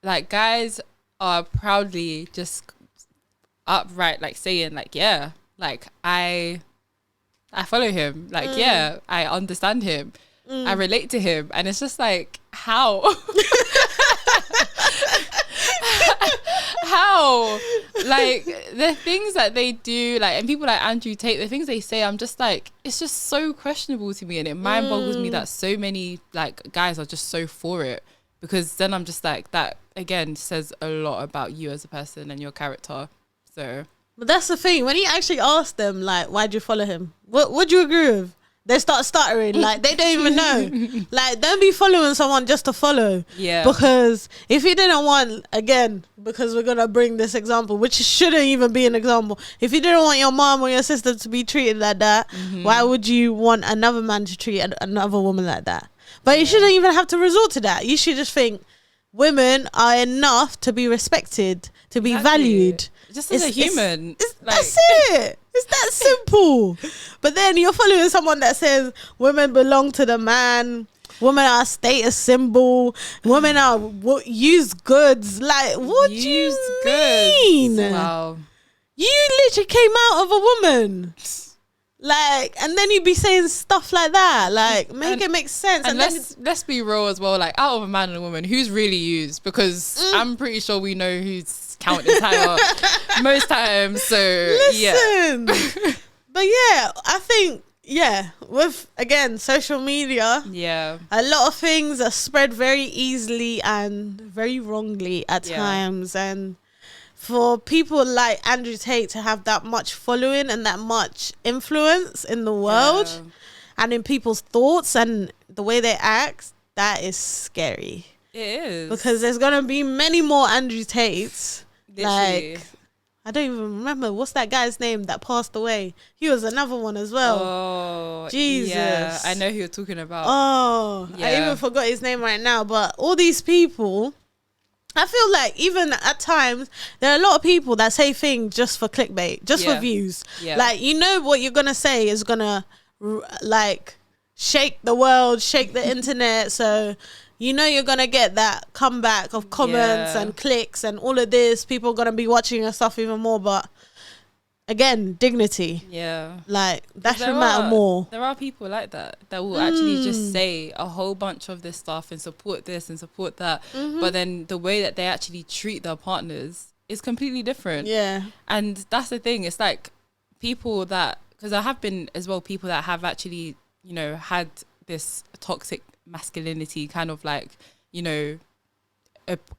like, guys are proudly just upright, like saying like, like I I follow him. Like, yeah, I understand him. I relate to him. And it's just like, how? How? Like, the things that they do, like, and people like Andrew Tate, the things they say, I'm just like, it's just so questionable to me. And it mind boggles me that so many, like, guys are just so for it. Because then I'm just like, that, again, says a lot about you as a person and your character. So... But that's the thing. When you actually ask them, like, why'd you follow him? What do you agree with? They start stuttering. Like, they don't even know. Like, don't be following someone just to follow. Yeah. Because if you didn't want, again, because we're going to bring this example, which shouldn't even be an example. If you didn't want your mom or your sister to be treated like that, why would you want another man to treat another woman like that? But you shouldn't even have to resort to that. You should just think women are enough to be respected, to be valued. Just as a human. That's it. It's that simple. But then you're following someone that says women belong to the man, women are a status symbol, women are used goods. Like, what do you mean? Wow. You literally came out of a woman. Like, and then you'd be saying stuff like that. Like, make it make sense. And let's be real as well. Like, out of a man and a woman, who's really used? Because I'm pretty sure we know who's count entire most times. So listen. But yeah, I think with again social media, a lot of things are spread very easily and very wrongly at times. And for people like Andrew Tate to have that much following and that much influence in the world and in people's thoughts and the way they act, that is scary. It is. Because there's gonna be many more Andrew Tates. Literally. Like, I don't even remember what's that guy's name that passed away. He was another one as well. Oh, Jesus. Yeah, I know who you're talking about. Oh, yeah. I even forgot his name right now. But all these people, I feel like even at times there are a lot of people that say things just for clickbait, just for views. Yeah. Like, you know what you're gonna say is gonna like shake the world, shake the internet. So you know you're going to get that comeback of comments and clicks and all of this. People are going to be watching your stuff even more. But again, dignity. Yeah. Like, that should matter more. There are people like that will actually just say a whole bunch of this stuff and support this and support that. But then the way that they actually treat their partners is completely different. Yeah. And that's the thing. It's like people that, because there have been as well people that have actually, you know, had this toxic masculinity kind of like, you know,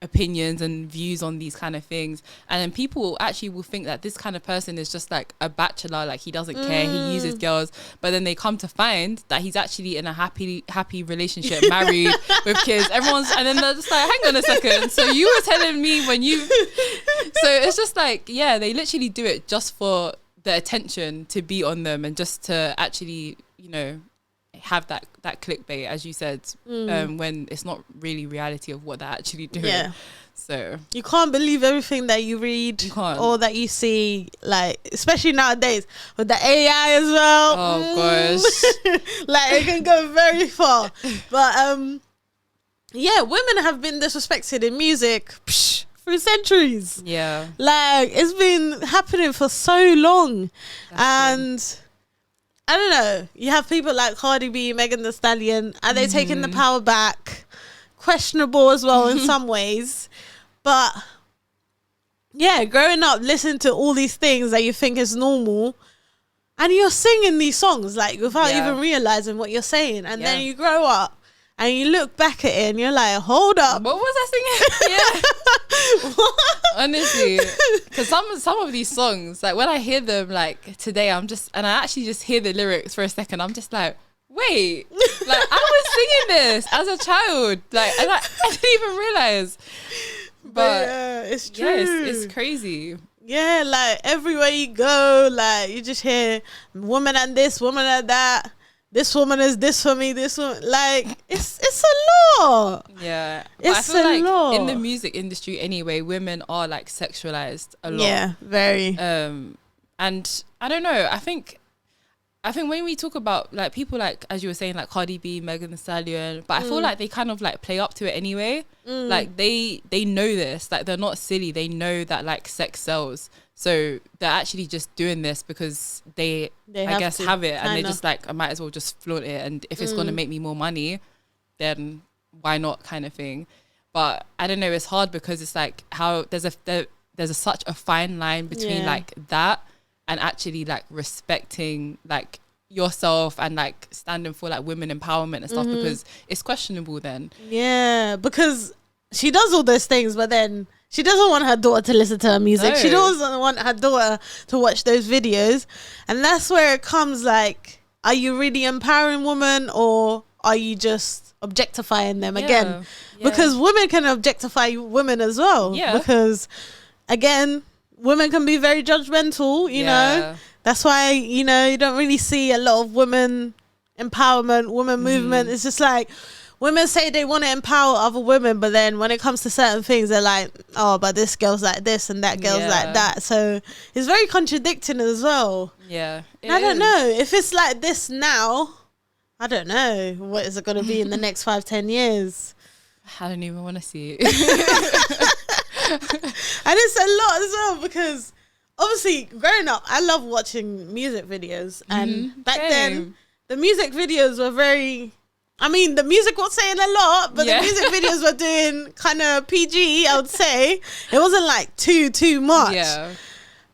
opinions and views on these kind of things, and then people actually will think that this kind of person is just like a bachelor, like he doesn't care, he uses girls, but then they come to find that he's actually in a happy relationship, married with kids, and then they're just like, hang on a second, so you were telling me when you so it's just like, yeah, they literally do it just for the attention to be on them and just to actually, you know, have that clickbait, as you said, when it's not really reality of what they're actually doing. Yeah. So you can't believe everything that you read or that you see, like, especially nowadays with the AI as well. Oh gosh. Like, it can go very far. But yeah, women have been disrespected in music for centuries. Yeah. Like, it's been happening for so long. That's true. I don't know. You have people like Cardi B, Megan Thee Stallion. Are they taking the power back? Questionable as well in some ways. But yeah, growing up, listening to all these things that you think is normal, and you're singing these songs like without even realizing what you're saying. And then you grow up and you look back at it and you're like, hold up. What was I singing? Honestly, because some of these songs, like when I hear them like today, I actually just hear the lyrics for a second. I'm just like, wait, like I was singing this as a child, like, and I didn't even realize. But yeah, it's true. Yeah, it's crazy. Yeah, like everywhere you go, like you just hear woman and this, woman and that. This woman is this for me, this one, like, it's a lot. Yeah. It's a lot. In the music industry anyway, women are like sexualized a lot. Yeah, very. And I don't know, I think when we talk about like people like, as you were saying, like Cardi B, Megan Thee Stallion, but I feel like they kind of like play up to it anyway. Like they know this, like they're not silly. They know that like sex sells. So they're actually just doing this because they I guess have it, and they're just like, I might as well just flaunt it, and if it's going to make me more money, then why not, kind of thing. But I don't know, it's hard because it's like how there's such a fine line between like that and actually like respecting like yourself and like standing for like women empowerment and stuff, because it's questionable then. Yeah, because she does all those things, but then she doesn't want her daughter to listen to her music. No. She doesn't want her daughter to watch those videos. And that's where it comes, like, are you really empowering women, or are you just objectifying them again? Yeah. Because women can objectify women as well. Yeah. Because, again, women can be very judgmental, you know. That's why, you know, you don't really see a lot of women empowerment, women movement. It's just like, women say they want to empower other women, but then when it comes to certain things, they're like, oh, but this girl's like this and that girl's like that. So it's very contradicting as well. Yeah. I don't know. If it's like this now, I don't know. What is it going to be in the next 5-10 years? I don't even want to see it. And it's a lot as well, because obviously growing up, I love watching music videos. And back then, the music videos were very... I mean, the music was saying a lot, but the music videos were doing kind of PG, I would say. It wasn't like too much. Yeah.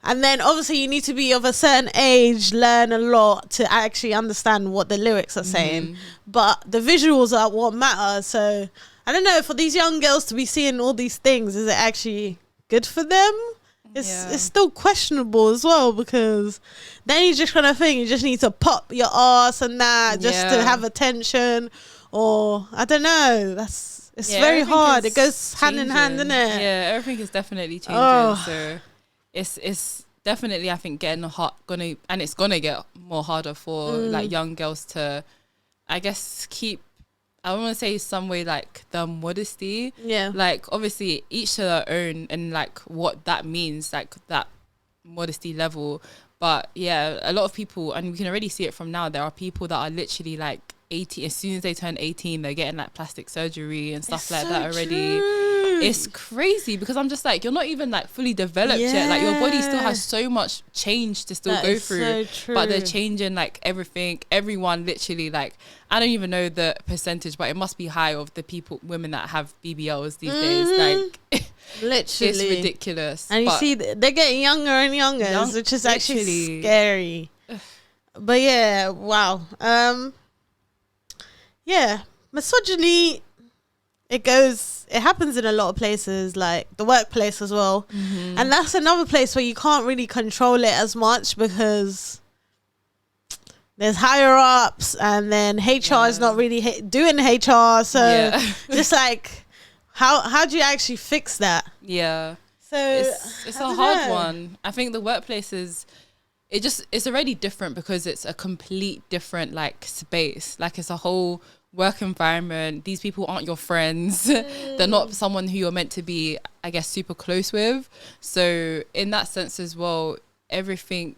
And then obviously you need to be of a certain age, learn a lot to actually understand what the lyrics are saying. But the visuals are what matter. So I don't know, for these young girls to be seeing all these things, is it actually good for them? It's still questionable as well, because then you just kind of think you just need to pop your ass and that just to have attention, or I don't know. It's very hard. It goes hand in hand, isn't it? Yeah, everything is definitely changing. So it's definitely, I think, it's gonna get more harder for like young girls to, I guess, keep, I want to say some way like the modesty. Yeah. Like obviously each to their own, and like what that means, like that modesty level. But yeah, a lot of people, and we can already see it from now, there are people that are literally like 18, as soon as they turn 18, they're getting like plastic surgery and stuff like that already. It's crazy, because I'm just like, you're not even like fully developed yet. Like your body still has so much change to still go through. So but they're changing like everyone literally, like, I don't even know the percentage, but it must be high of the women that have BBLs these days. Like literally, it's ridiculous. And you see, they're getting younger and younger, which is actually scary. But yeah, wow. Yeah, misogyny, it happens in a lot of places, like the workplace as well. And that's another place where you can't really control it as much, because there's higher ups, and then HR is not really doing HR. So just like, how do you actually fix that? Yeah. So it's a hard one. I think the workplace is, it's already different, because it's a complete different like space. Like it's a whole work environment. These people aren't your friends. They're not someone who you're meant to be, I guess, super close with. So in that sense as well, everything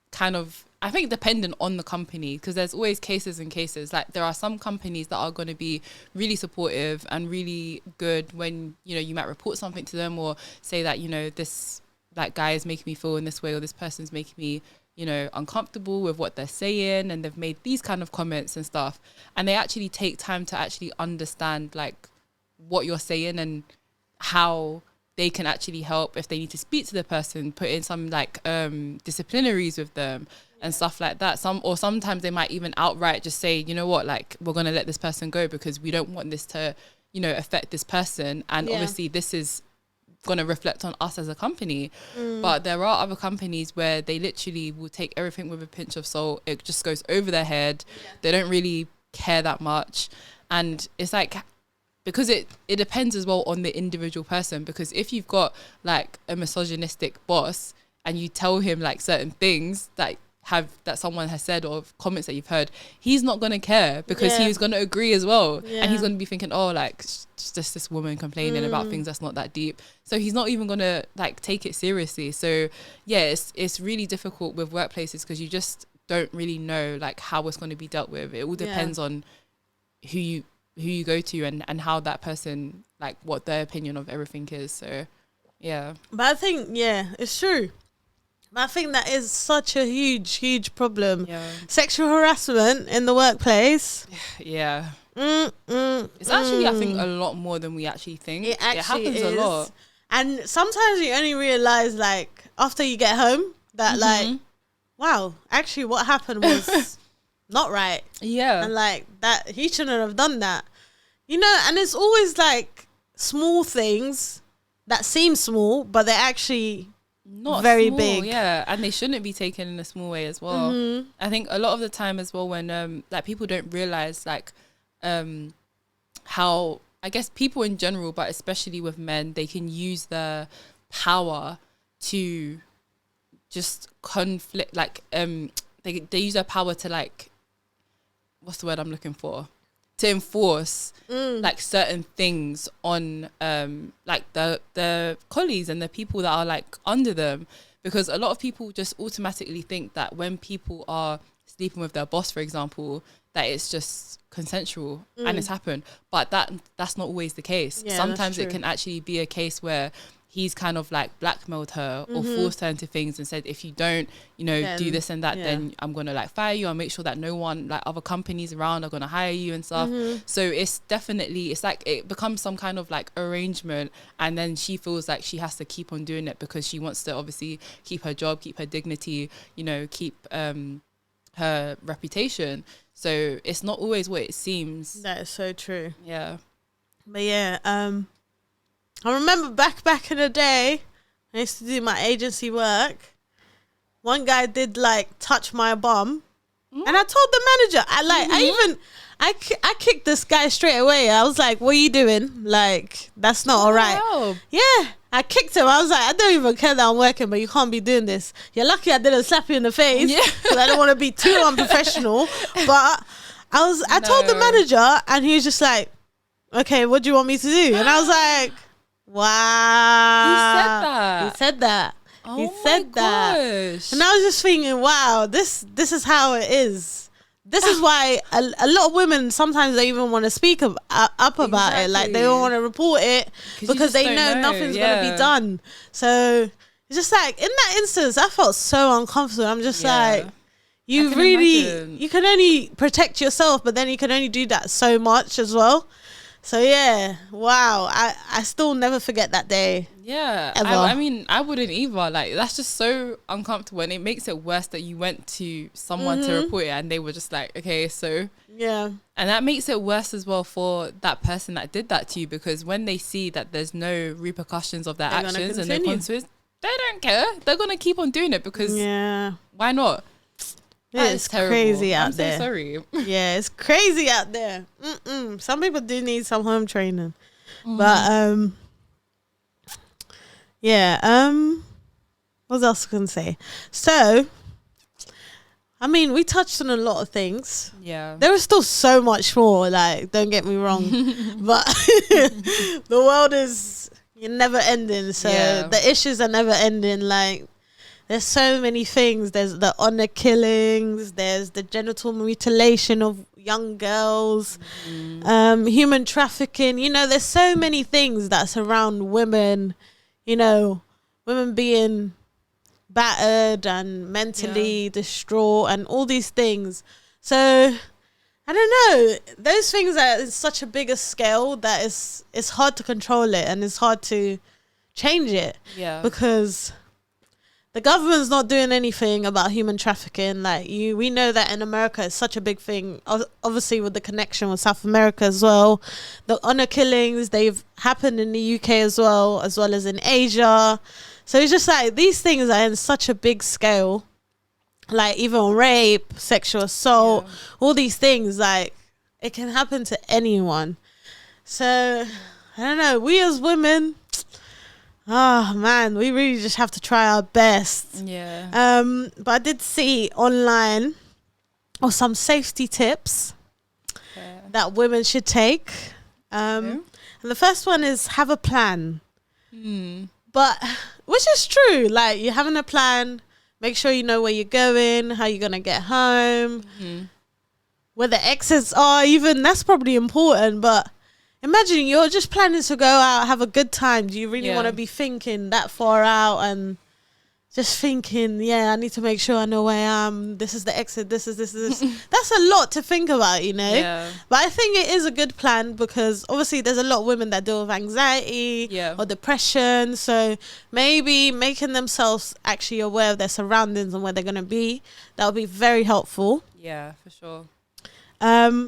kind of, I think, dependent on the company, because there's always cases and cases. Like there are some companies that are going to be really supportive and really good when, you know, you might report something to them, or say that, you know, this like guy is making me feel in this way, or this person's making me, you know, uncomfortable with what they're saying, and they've made these kind of comments and stuff, and they actually take time to actually understand like what you're saying and how they can actually help. If they need to speak to the person, put in some like disciplinaries with them and stuff like that. Sometimes they might even outright just say, you know what, like, we're going to let this person go because we don't want this to, you know, affect this person, and obviously this is going to reflect on us as a company. But there are other companies where they literally will take everything with a pinch of salt. It just goes over their head. They don't really care that much. And it's like, because it depends as well on the individual person, because if you've got like a misogynistic boss and you tell him like certain things that someone has said, or comments that you've heard, he's not going to care, because he's going to agree as well. And he's going to be thinking, oh, like, it's just this woman complaining about things that's not that deep. So he's not even going to like take it seriously. So yeah, it's really difficult with workplaces, because you just don't really know like how it's going to be dealt with. It all depends on who you go to, and how that person, like what their opinion of everything is. So yeah. But I think, it's true. I think that is such a huge problem. Yeah. Sexual harassment in the workplace. Yeah. It's actually, I think, a lot more than we actually think. It actually happens is. a lot. And sometimes you only realize, like, after you get home, that, like, wow, actually what happened was not right. Yeah. And, like, that he shouldn't have done that. You know, and it's always, like, small things that seem small, but they're actually not very small, big. Yeah, and they shouldn't be taken in a small way as well. I think a lot of the time as well, when like people don't realize like how, I guess, people in general, but especially with men, they can use their power to just conflict, like they use their power to, like, what's the word I'm looking for, to enforce like certain things on like the colleagues and the people that are like under them, because a lot of people just automatically think that when people are sleeping with their boss, for example, that it's just consensual and it's happened, but that's not always the case. Sometimes it can actually be a case where he's kind of like blackmailed her or forced her into things and said, if you don't, you know, then, do this and that, then I'm going to like fire you. I'll make sure that no one, like other companies around, are going to hire you and stuff. So it's definitely, it's like it becomes some kind of like arrangement, and then she feels like she has to keep on doing it because she wants to obviously keep her job, keep her dignity, you know, keep her reputation. So it's not always what it seems. That is so true. Yeah. But yeah, I remember back in the day, I used to do my agency work. One guy did like touch my bum, and I told the manager. I kicked this guy straight away. I was like, "What are you doing? Like, that's not all right." Wow. Yeah, I kicked him. I was like, "I don't even care that I'm working, but you can't be doing this. You're lucky I didn't slap you in the face, because I don't want to be too unprofessional." But I told the manager, and he was just like, "Okay, what do you want me to do?" And I was like, wow. He said that. Oh, he said that. And I was just thinking, wow, this is how it is. This is why a lot of women sometimes don't even want to speak up about it. Like, they don't want to report it because they know nothing's going to be done. So it's just like, in that instance, I felt so uncomfortable. I'm just like, you can only protect yourself, but then you can only do that so much as well. So yeah, wow, I still never forget that day. Yeah, I mean, I wouldn't either. Like, that's just so uncomfortable, and it makes it worse that you went to someone to report it and they were just like, okay, so. Yeah. And that makes it worse as well for that person that did that to you, because when they see that there's no repercussions of their actions and no consequences, they don't care. They're going to keep on doing it because why not? It's crazy out there. I'm so sorry. Yeah, it's crazy out there. Some people do need some home training. But, what else can I say? So, I mean, we touched on a lot of things. Yeah. There is still so much more, like, don't get me wrong. But the world is never ending. So the issues are never ending. Like, there's so many things. There's the honor killings. There's the genital mutilation of young girls, human trafficking. You know, there's so many things that surround women, you know, women being battered and mentally distraught and all these things. So, I don't know. Those things are in such a bigger scale that it's hard to control it, and it's hard to change it. Yeah. Because the government's not doing anything about human trafficking. Like, we know that in America it's such a big thing. Obviously, with the connection with South America as well, the honor killings, they've happened in the UK as well as in Asia. So it's just like, these things are in such a big scale. Like, even rape, sexual assault, all these things, like, it can happen to anyone. So I don't know. We as women, oh man, we really just have to try our best. Yeah. But I did see online some safety tips that women should take. And the first one is have a plan. But which is true. Like, you're having a plan. Make sure you know where you're going, how you're gonna get home, where the exits are. Even that's probably important. But imagine you're just planning to go out, have a good time. Do you really want to be thinking that far out? And just thinking, I need to make sure I know where I am. This is the exit. This is this. That's a lot to think about, Yeah. But I think it is a good plan because obviously there's a lot of women that deal with anxiety or depression. So maybe making themselves actually aware of their surroundings and where they're going to be, that would be very helpful. Yeah, for sure.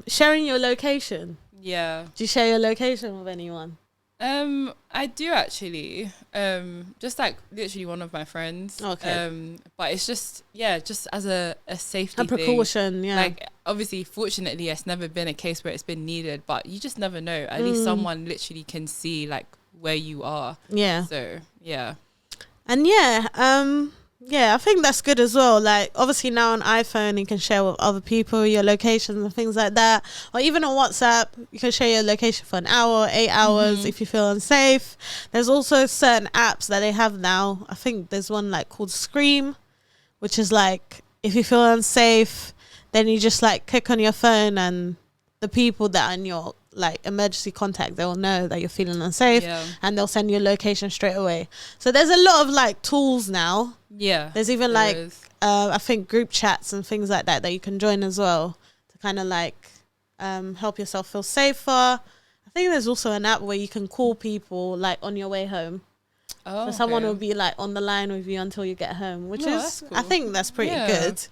Sharing your location. Yeah. Do you share your location with anyone? I do actually. Just like literally one of my friends. Okay. But it's just as a safety A precaution, thing. Like obviously, fortunately, it's never been a case where it's been needed, but you just never know. At least someone literally can see like where you are. Yeah. So yeah. And I think that's good as well. Like obviously now on iPhone you can share with other people your locations and things like that. Or even on WhatsApp, you can share your location for an hour, 8 hours if you feel unsafe. There's also certain apps that they have now. I think there's one like called Scream, which is like if you feel unsafe, then you just like click on your phone and the people that are in your like emergency contact, they'll know that you're feeling unsafe and they'll send you a location straight away. So there's a lot of like tools now. Yeah. There's even like I think group chats and things like that you can join as well to kind of like help yourself feel safer. I think there's also an app where you can call people like on your way home. So someone will be like on the line with you until you get home, which is cool. I think that's pretty good.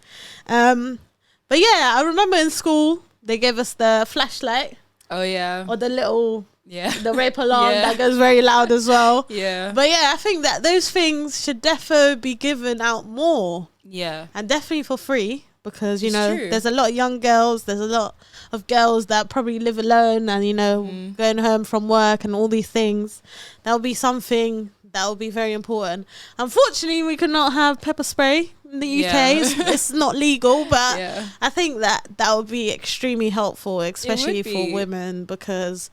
But I remember in school they gave us the flashlight. Oh yeah. Or the little the rape alarm that goes very loud as well. Yeah. But I think that those things should definitely be given out more. Yeah. And definitely for free because, there's a lot of young girls, there's a lot of girls that probably live alone and, going home from work and all these things. That'll be something that will be very important. Unfortunately, we cannot have pepper spray in the UK. It's not legal, but I think that would be extremely helpful, especially for women because,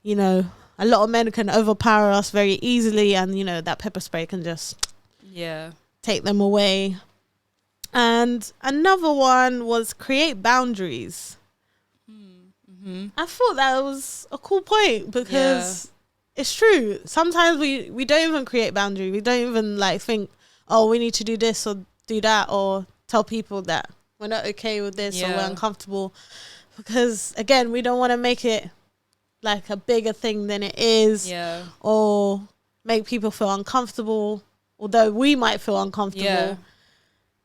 a lot of men can overpower us very easily and, that pepper spray can just take them away. And another one was create boundaries. I thought that was a cool point because it's true. Sometimes we don't even create boundaries. We don't even like think, oh, we need to do this or do that or tell people that we're not okay with this or we're uncomfortable. Because, again, we don't want to make it like a bigger thing than it is or make people feel uncomfortable, although we might feel uncomfortable. Yeah.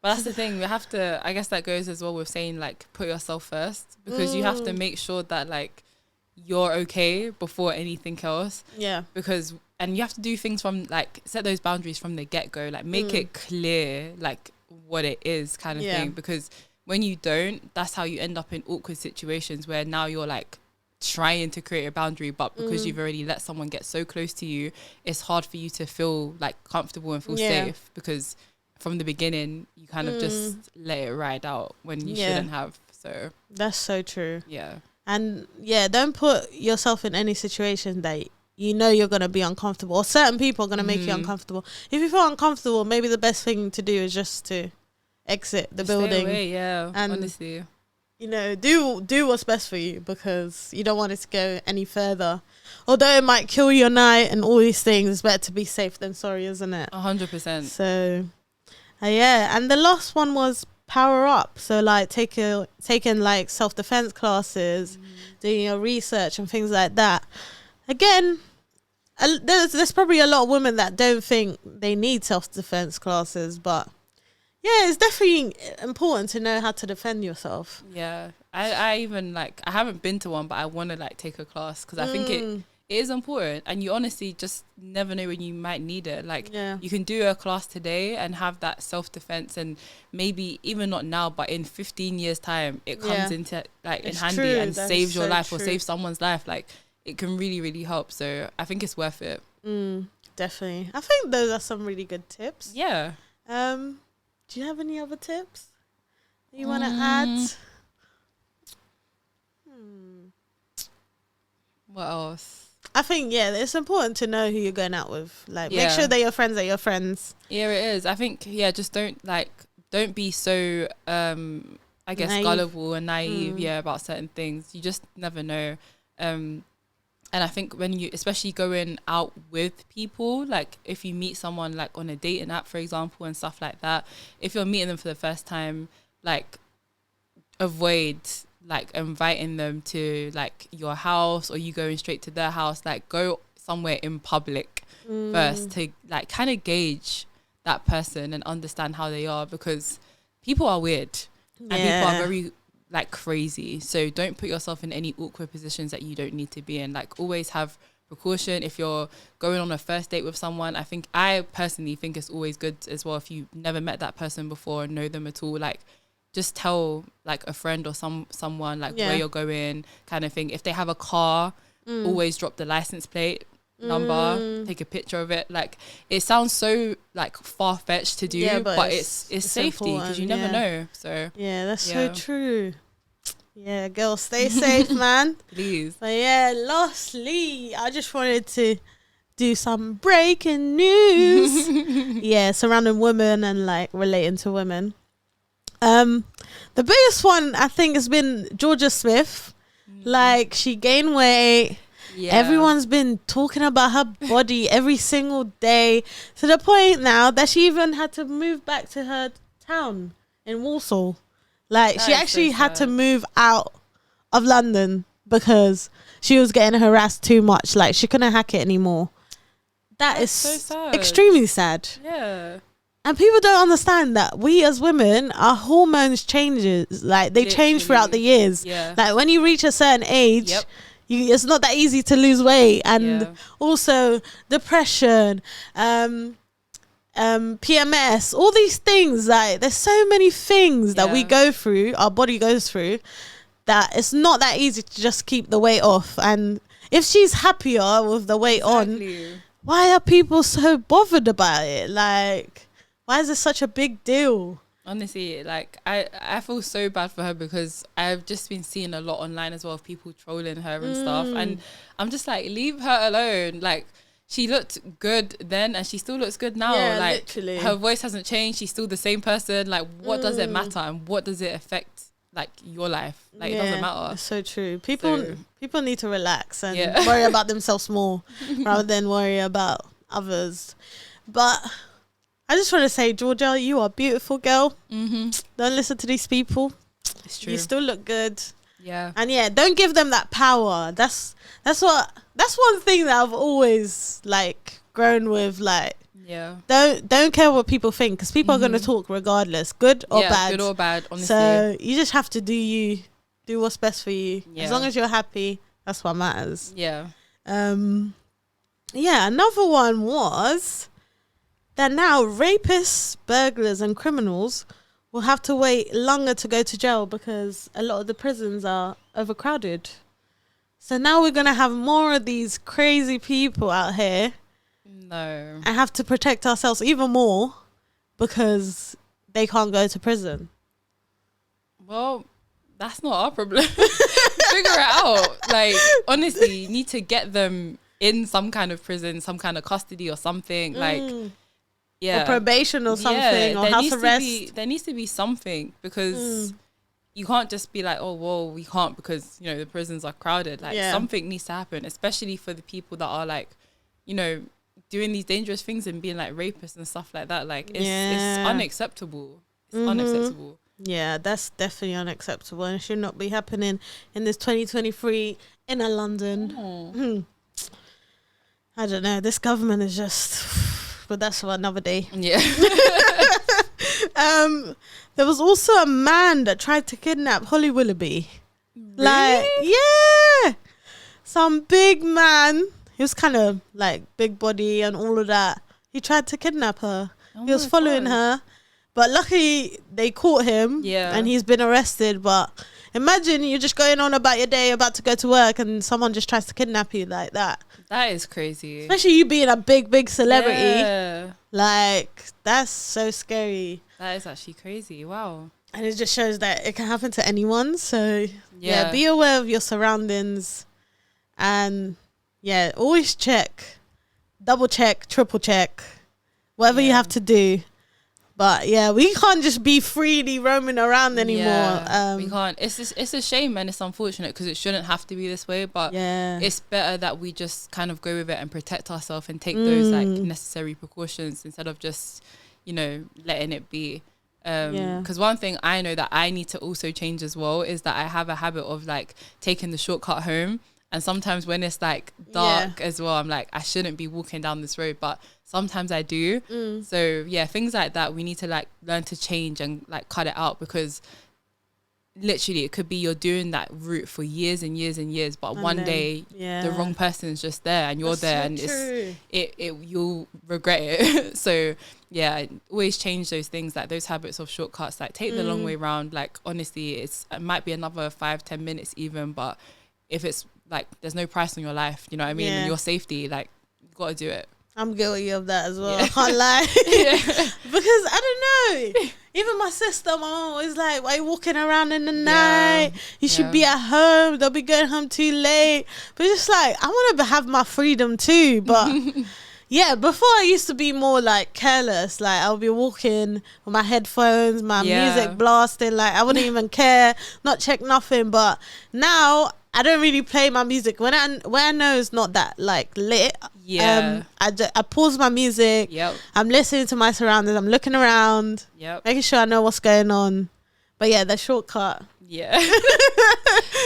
But that's the thing. We have to, I guess that goes as well with saying, like, put yourself first because you have to make sure that, like, you're okay before anything else. Yeah. And you have to do things from, like, set those boundaries from the get-go. Like, make it clear, like, what it is kind of thing. Because when you don't, that's how you end up in awkward situations where now you're, like, trying to create a boundary, but because you've already let someone get so close to you, it's hard for you to feel, like, comfortable and feel safe because from the beginning, you kind of just let it ride out when you shouldn't have. So that's so true. Yeah. And don't put yourself in any situation that you're going to be uncomfortable or certain people are going to make you uncomfortable. If you feel uncomfortable, maybe the best thing to do is just to exit the building. Stay away, and honestly. Do what's best for you because you don't want it to go any further. Although it might kill your night and all these things, it's better to be safe than sorry, isn't it? 100%. So, and the last one was power up. So, like, taking like self-defense classes, doing your research and things like that. Again, there's probably a lot of women that don't think they need self-defense classes, but it's definitely important to know how to defend yourself. Yeah, I even like I haven't been to one, but I want to like take a class because I think it is important, and you honestly just never know when you might need it. Like you can do a class today and have that self-defense, and maybe even not now, but in 15 years time, it comes into like in handy and saves your life or saves someone's life. Like it can really, really help. So I think it's worth it. Definitely. I think those are some really good tips. Yeah. Do you have any other tips that you want to add? What else? I think, it's important to know who you're going out with. Like, make sure that your friends are your friends. Yeah, it is. I think, just don't be so, I guess, gullible and naive, about certain things. You just never know. And And I think when you, especially going out with people, like if you meet someone like on a dating app, for example, and stuff like that, if you're meeting them for the first time, like avoid like inviting them to like your house or you going straight to their house. Like go somewhere in public first to like kind of gauge that person and understand how they are, because people are weird and people are very like crazy. So don't put yourself in any awkward positions that you don't need to be in. Like always have precaution. If you're going on a first date with someone, I personally think it's always good as well, if you've never met that person before and know them at all, like just tell like a friend or someone like where you're going, kind of thing. If they have a car, always drop the license plate number, take a picture of it. Like it sounds so like far-fetched to do, but it's safety, because you never know. So that's so true. Yeah, girls, stay safe, man. Please. But yeah, lastly, I just wanted to do some breaking news. Surrounding women and like relating to women. The biggest one I think has been Georgia Smith. Like she gained weight. Everyone's been talking about her body every single day, to the point now that she even had to move back to her town in Walsall. Like she actually had to move out of London because she was getting harassed too much. Like she couldn't hack it anymore. That's so sad. Extremely sad. Yeah. And people don't understand that we as women, our hormones changes. Like they change throughout the years. Yeah. Like when you reach a certain age, it's not that easy to lose weight. And also depression, PMS, all these things. Like there's so many things that we go through, our body goes through, that it's not that easy to just keep the weight off. And if she's happier with the weight on, why are people so bothered about it? Like, why is it such a big deal? Honestly, like I feel so bad for her, because I've just been seeing a lot online as well of people trolling her and stuff, and I'm just like, leave her alone. Like she looked good then and she still looks good now. Like literally. Her voice hasn't changed, she's still the same person. Like what does it matter, and what does it affect like your life? Like it doesn't matter. It's so true. People need to relax and worry about themselves more rather than worry about others. But I just want to say, Georgia, you are a beautiful girl. Don't listen to these people. It's true. You still look good. Yeah. And don't give them that power. That's one thing that I've always like grown with. Like, don't care what people think, because people are going to talk regardless, good or bad. Good or bad, honestly. So you just have to do you, do what's best for you. As long as you're happy, that's what matters. Yeah. Another one was that now rapists, burglars and criminals will have to wait longer to go to jail because a lot of the prisons are overcrowded. So now we're going to have more of these crazy people out here. No. And have to protect ourselves even more because they can't go to prison. Well, that's not our problem. Figure it out. Like, honestly, you need to get them in some kind of prison, some kind of custody or something. Like, or probation or something, or house arrest. There needs to be something, because you can't just be like, oh, well, we can't because, you know, the prisons are crowded. Like something needs to happen, especially for the people that are like, you know, doing these dangerous things and being like rapists and stuff like that. Like it's unacceptable. It's unacceptable. Yeah, that's definitely unacceptable, and it should not be happening in this 2023 inner London. I don't know. This government is just... But that's for another day. Yeah. There was also a man that tried to kidnap Holly Willoughby. Really? Like, some big man. He was kind of like big body and all of that. He tried to kidnap her. He was following her. But luckily they caught him. Yeah. And he's been arrested. But imagine you're just going on about your day, about to go to work, and someone just tries to kidnap you like that. That is crazy. Especially you being a big celebrity. Yeah. Like, that's so scary. That is actually crazy. Wow. And it just shows that it can happen to anyone. So, be aware of your surroundings. And, always check. Double check, triple check. Whatever you have to do. But yeah, we can't just be freely roaming around anymore. We can't. It's a shame and it's unfortunate because it shouldn't have to be this way. But it's better that we just kind of go with it and protect ourselves and take those like necessary precautions instead of just, you know, letting it be. Because one thing I know that I need to also change as well is that I have a habit of like taking the shortcut home. And sometimes when it's like dark as well, I'm like, I shouldn't be walking down this road, but sometimes I do. So yeah, things like that, we need to like learn to change and like cut it out, because literally it could be you're doing that route for years and years and years, but one day the wrong person is just there and you're there, and you'll regret it. So yeah, always change those things, like those habits of shortcuts, like take the long way round. Like honestly, it might be another 5-10 minutes even, but if it's like there's no price on your life, you know what I mean, and your safety, like you gotta do it. I'm guilty of that as well. I can't lie. Because I don't know. Even my sister, my mom was like, why are you walking around in the night? You should be at home. They'll be going home too late. But it's just like, I want to have my freedom too. But yeah, before I used to be more like careless. Like I'll be walking with my headphones, my music blasting. Like I wouldn't even care, not check nothing. But now I don't really play my music when I know it's not that like lit. I pause my music. I'm listening to my surroundings. I'm looking around. Making sure I know what's going on. But yeah, the shortcut.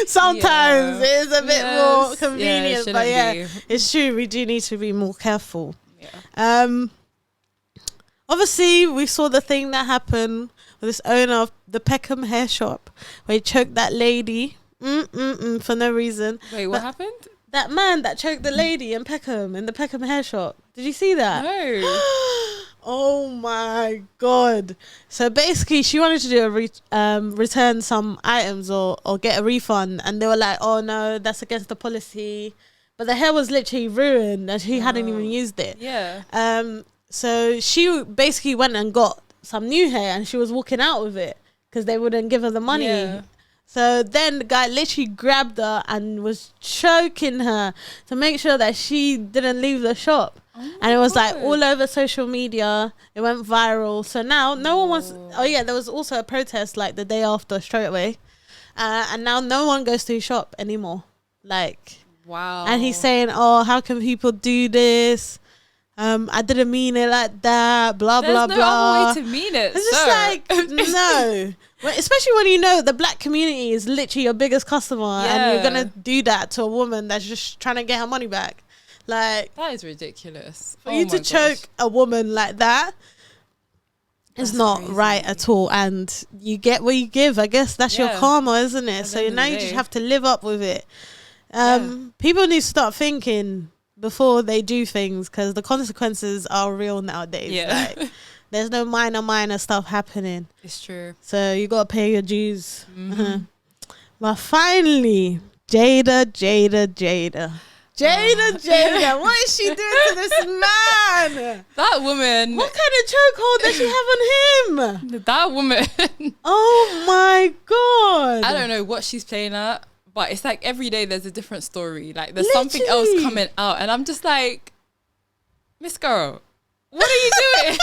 Sometimes it is a bit more convenient. But yeah, it's true. We do need to be more careful. Obviously, we saw the thing that happened with this owner of the Peckham hair shop where he choked that lady. For no reason. Wait, what happened? That man that choked the lady in Peckham, in the Peckham hair shop. Did you see that? No. Oh my God. So basically she wanted to do return some items or get a refund, and they were like, oh no, that's against the policy. But the hair was literally ruined and she hadn't even used it. So she basically went and got some new hair and she was walking out with it because they wouldn't give her the money. So then the guy literally grabbed her and was choking her to make sure that she didn't leave the shop. And it was like all over social media. It went viral. So now no one wants... Oh yeah, there was also a protest like the day after straight away. And now no one goes to his shop anymore. Like... Wow. And he's saying, oh, how can people do this? I didn't mean it like that, blah, blah, blah. There's no other way to mean it. It's just like, no. Especially when you know the black community is literally your biggest customer and you're going to do that to a woman that's just trying to get her money back. Like, that is ridiculous. For you to choke a woman like that is not crazy. Right at all. And you get what you give. I guess that's your karma, isn't it? So now you just have to live up with it. People need to start thinking before they do things, because the consequences are real nowadays. Like, there's no minor stuff happening. It's true. So you gotta pay your dues. But finally, Jada, what is she doing to this man? That woman. What kind of chokehold does she have on him? That woman. Oh my God. I don't know what she's playing at, but it's like every day there's a different story. Like there's something else coming out, and I'm just like, Miss Girl, what are you doing?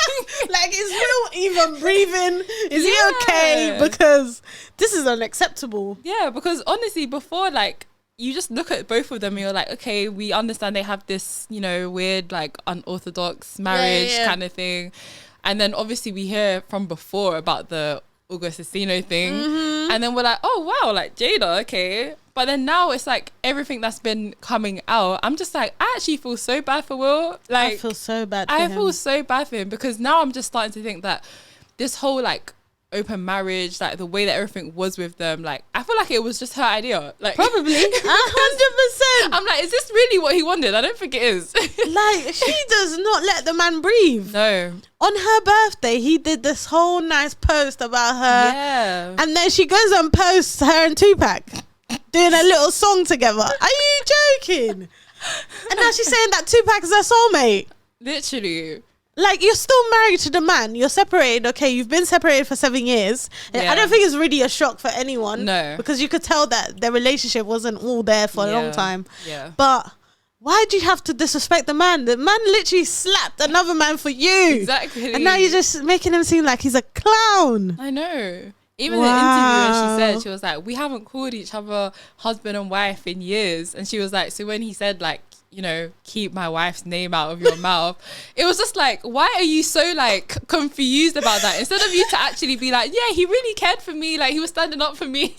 Like, is Will even breathing? Is he okay? Because this is unacceptable. Yeah, because honestly, before, like, you just look at both of them and you're like, okay, we understand they have this, you know, weird, like, unorthodox marriage kind of thing. And then obviously we hear from before about the August Asino thing. And then we're like, oh, wow, like, Jada, okay. But then now it's like everything that's been coming out, I'm just like, I actually feel so bad for Will. Like, I feel so bad for him. I feel so bad for him, because now I'm just starting to think that this whole, like, open marriage, like the way that everything was with them, like I feel like it was just her idea, like probably 100%. I'm like, is this really what he wanted? I don't think it is. Like, she does not let the man breathe. No. On her birthday, he did this whole nice post about her, and then she goes and posts her and Tupac doing a little song together. Are you joking? And now she's saying that Tupac is her soulmate. Literally. Like, you're still married to the man. You're separated. Okay, you've been separated for 7 years. I don't think it's really a shock for anyone. No. Because you could tell that their relationship wasn't all there for a long time. Yeah. But why'd you have to disrespect the man? The man literally slapped another man for you. Exactly. And now you're just making him seem like he's a clown. I know. Even in the interview, when she said, she was like, we haven't called each other husband and wife in years. And she was like, so when he said, like, you know, keep my wife's name out of your mouth, it was just like, why are you so like confused about that? Instead of you to actually be like, yeah, he really cared for me, like he was standing up for me,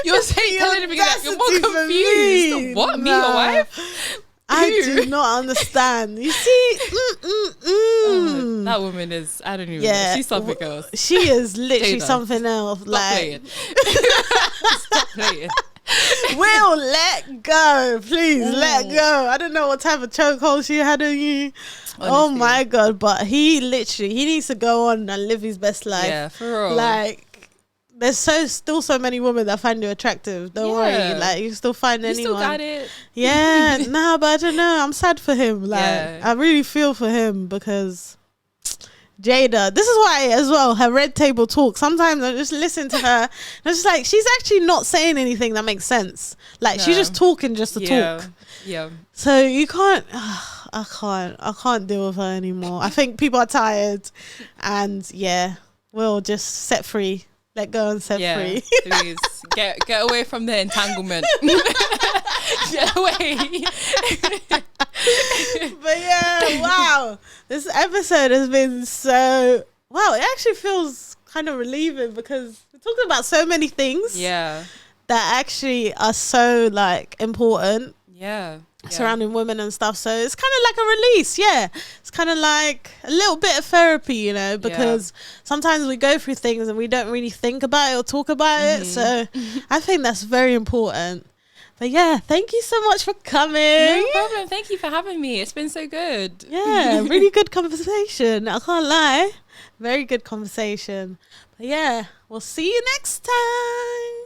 you're saying, telling him, like, you're more confused. What, me, your wife? I do not understand. You see, that woman is, I don't even know. She's something else. She is literally something else. Stop like, playing. Stop playing. Will, let go. Please, let go. I don't know what type of chokehold she had on you. Honestly. Oh my God. But he needs to go on and live his best life. Yeah, for real. Like, there's still so many women that find you attractive. Don't worry. Like, you still find anyone. You still got it. Yeah. Nah, but I don't know. I'm sad for him. Like, I really feel for him because Jada, this is why as well, her red table talk, sometimes I just listen to her and I'm just like, she's actually not saying anything that makes sense. Like, she's just talking just to talk. Yeah. So you can't, I can't deal with her anymore. I think people are tired and we'll just set free. Let go and set free. Please get away from the entanglement. Get away. But wow, this episode has been so it actually feels kind of relieving because we're talking about so many things that actually are so like important surrounding women and stuff. So it's kind of like a release. It's kind of like a little bit of therapy, you know, because sometimes we go through things and we don't really think about it or talk about it. So I think that's very important. But thank you so much for coming. No problem. Thank you for having me. It's been so good. Yeah, really good conversation. I can't lie. Very good conversation. But we'll see you next time.